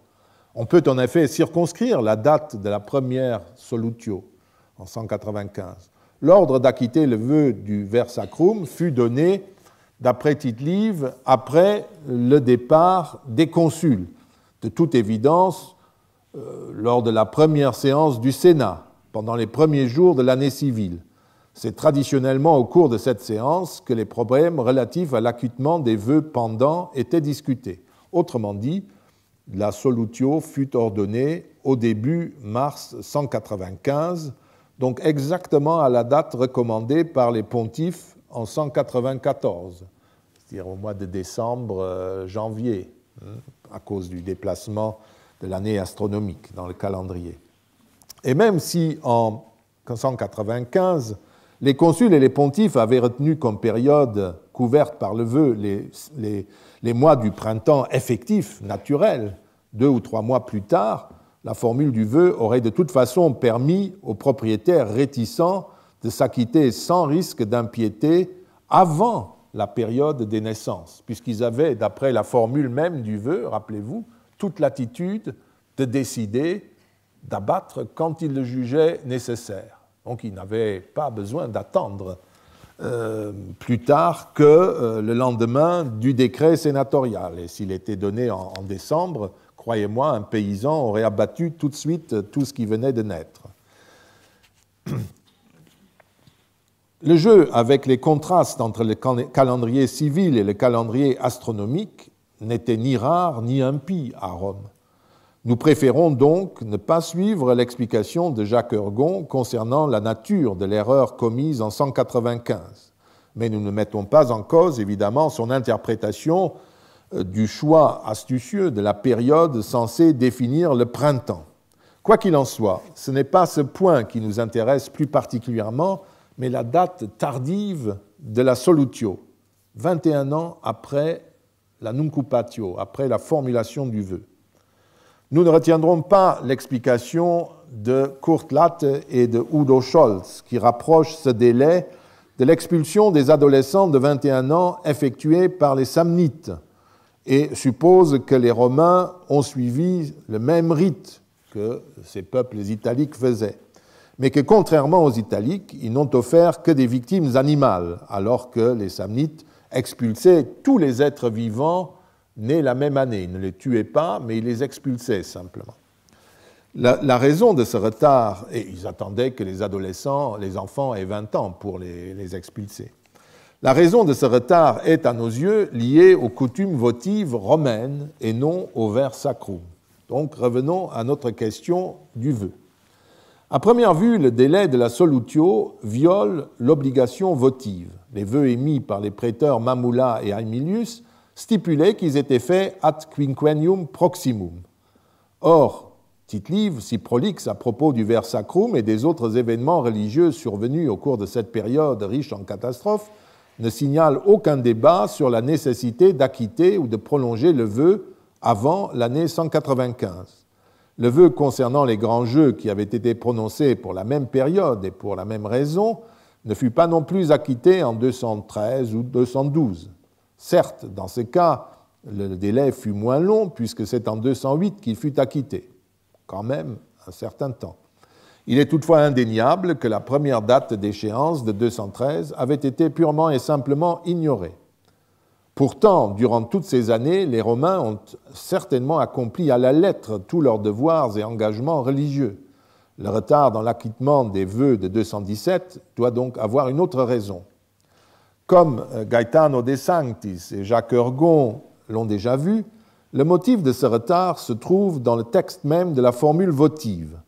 On peut en effet circonscrire la date de la première solutio, en 195. L'ordre d'acquitter le vœu du Ver Sacrum fut donné, d'après Tite-Live, après le départ des consuls, de toute évidence lors de la première séance du Sénat, pendant les premiers jours de l'année civile. C'est traditionnellement au cours de cette séance que les problèmes relatifs à l'acquittement des vœux pendants étaient discutés. Autrement dit, la solutio fut ordonnée au début mars 195, donc exactement à la date recommandée par les pontifes en 194, c'est-à-dire au mois de décembre, janvier, à cause du déplacement de l'année astronomique dans le calendrier. Et même si en 195, les consuls et les pontifes avaient retenu comme période couverte par le vœu les mois du printemps effectif, naturel, 2 ou 3 mois plus tard, la formule du vœu aurait de toute façon permis aux propriétaires réticents de s'acquitter sans risque d'impiété avant la période des naissances, puisqu'ils avaient, d'après la formule même du vœu, rappelez-vous, toute latitude de décider d'abattre quand ils le jugeaient nécessaire. Donc ils n'avaient pas besoin d'attendre plus tard que le lendemain du décret sénatorial. Et s'il était donné en décembre, croyez-moi, un paysan aurait abattu tout de suite tout ce qui venait de naître. Le jeu avec les contrastes entre le calendrier civil et le calendrier astronomique n'était ni rare ni impie à Rome. Nous préférons donc ne pas suivre l'explication de Jacques Ergon concernant la nature de l'erreur commise en 195, mais nous ne mettons pas en cause, évidemment, son interprétation du choix astucieux de la période censée définir le printemps. Quoi qu'il en soit, ce n'est pas ce point qui nous intéresse plus particulièrement, mais la date tardive de la Solutio, 21 ans après la Nuncupatio, après la formulation du vœu. Nous ne retiendrons pas l'explication de Kurt Latte et de Udo Scholz, qui rapproche ce délai de l'expulsion des adolescents de 21 ans effectuée par les Samnites et suppose que les Romains ont suivi le même rite que ces peuples italiques faisaient, mais que contrairement aux Italiques, ils n'ont offert que des victimes animales, alors que les Samnites expulsaient tous les êtres vivants nés la même année. Ils ne les tuaient pas, mais ils les expulsaient simplement. La raison de ce retard, et ils attendaient que les adolescents, les enfants aient 20 ans pour les expulser. La raison de ce retard est, à nos yeux, liée aux coutumes votives romaines et non au ver sacrum. Donc revenons à notre question du vœu. À première vue, le délai de la Solutio viole l'obligation votive. Les vœux émis par les préteurs Mamula et Aemilius stipulaient qu'ils étaient faits ad quinquennium proximum. Or, Tite-Live, si prolixe à propos du ver sacrum et des autres événements religieux survenus au cours de cette période riche en catastrophes, ne signale aucun débat sur la nécessité d'acquitter ou de prolonger le vœu avant l'année 195. Le vœu concernant les grands jeux qui avaient été prononcés pour la même période et pour la même raison ne fut pas non plus acquitté en 213 ou 212. Certes, dans ce cas, le délai fut moins long puisque c'est en 208 qu'il fut acquitté. Quand même un certain temps. Il est toutefois indéniable que la première date d'échéance de 213 avait été purement et simplement ignorée. Pourtant, durant toutes ces années, les Romains ont certainement accompli à la lettre tous leurs devoirs et engagements religieux. Le retard dans l'acquittement des vœux de 217 doit donc avoir une autre raison. Comme Gaetano De Sanctis et Jacques Ergon l'ont déjà vu, le motif de ce retard se trouve dans le texte même de la formule votive.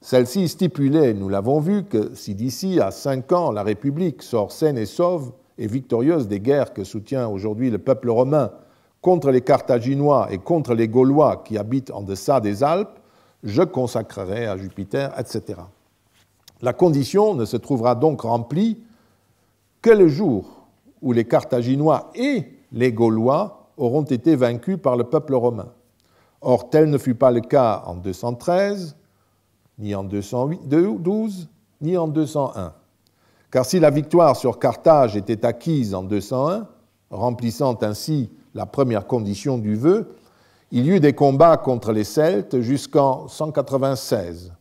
Celle-ci stipulait, nous l'avons vu, que si d'ici à 5 ans la République sort saine et sauve et victorieuse des guerres que soutient aujourd'hui le peuple romain contre les Carthaginois et contre les Gaulois qui habitent en deçà des Alpes, je consacrerai à Jupiter, etc. La condition ne se trouvera donc remplie que le jour où les Carthaginois et les Gaulois auront été vaincus par le peuple romain. Or, tel ne fut pas le cas en 213, ni en 212, ni en 201. Car si la victoire sur Carthage était acquise en 201, remplissant ainsi la première condition du vœu, il y eut des combats contre les Celtes jusqu'en 196.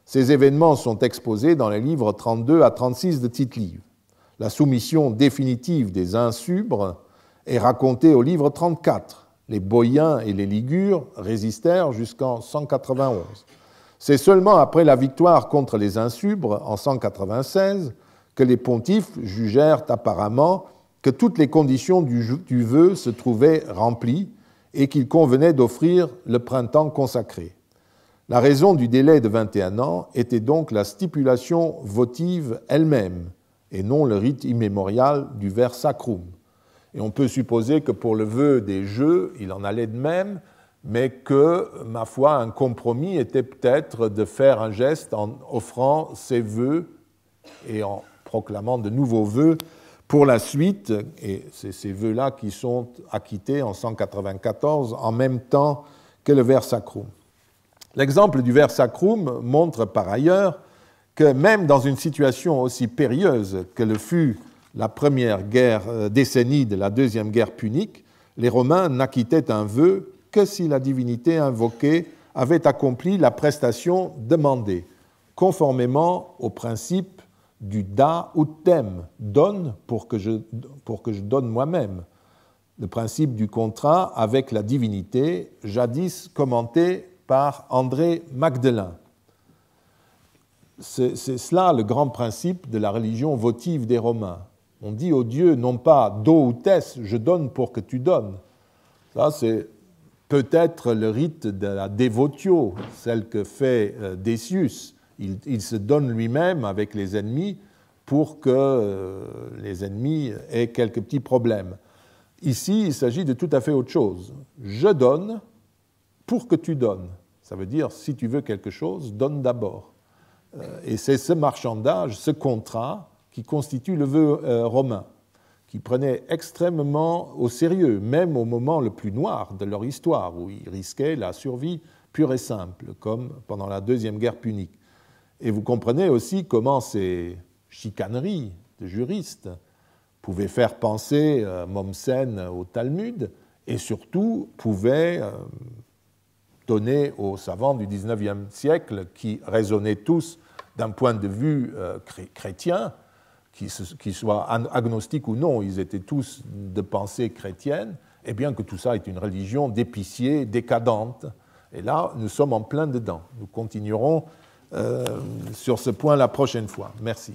Ces événements sont exposés dans les livres 32 à 36 de Tite-Live. La soumission définitive des Insubres est racontée au livre 34. Les Boïens et les Ligures résistèrent jusqu'en 191. C'est seulement après la victoire contre les Insubres en 196 que les pontifes jugèrent apparemment que toutes les conditions du vœu se trouvaient remplies et qu'il convenait d'offrir le printemps consacré. La raison du délai de 21 ans était donc la stipulation votive elle-même et non le rite immémorial du ver sacrum. Et on peut supposer que pour le vœu des jeux, il en allait de même, mais que, ma foi, un compromis était peut-être de faire un geste en offrant ces vœux et en proclamant de nouveaux vœux pour la suite, et c'est ces vœux-là qui sont acquittés en 194 en même temps que le ver sacrum. L'exemple du ver sacrum montre par ailleurs que même dans une situation aussi périlleuse que le fut la première décennie de la deuxième guerre punique, les Romains n'acquittaient un vœu que si la divinité invoquée avait accompli la prestation demandée, conformément au principe du da utem, donne pour que je donne moi-même. Le principe du contrat avec la divinité, jadis commenté par André Magdelin. C'est cela le grand principe de la religion votive des Romains. On dit aux dieux non pas do ou tes, je donne pour que tu donnes. Ça, c'est peut-être le rite de la dévotio, celle que fait Decius. Il se donne lui-même avec les ennemis pour que les ennemis aient quelques petits problèmes. Ici, il s'agit de tout à fait autre chose. Je donne pour que tu donnes. Ça veut dire, si tu veux quelque chose, donne d'abord. Et c'est ce marchandage, ce contrat, qui constitue le vœu romain, qui prenait extrêmement au sérieux, même au moment le plus noir de leur histoire, où ils risquaient la survie pure et simple, comme pendant la Deuxième Guerre punique. Et vous comprenez aussi comment ces chicaneries de juristes pouvaient faire penser Mommsen au Talmud, et surtout pouvaient donner aux savants du XIXe siècle, qui raisonnaient tous d'un point de vue chrétien, qu'ils soient agnostiques ou non, ils étaient tous de pensée chrétienne, et bien que tout ça est une religion d'épicier, décadente. Et là, nous sommes en plein dedans. Nous continuerons sur ce point la prochaine fois. Merci.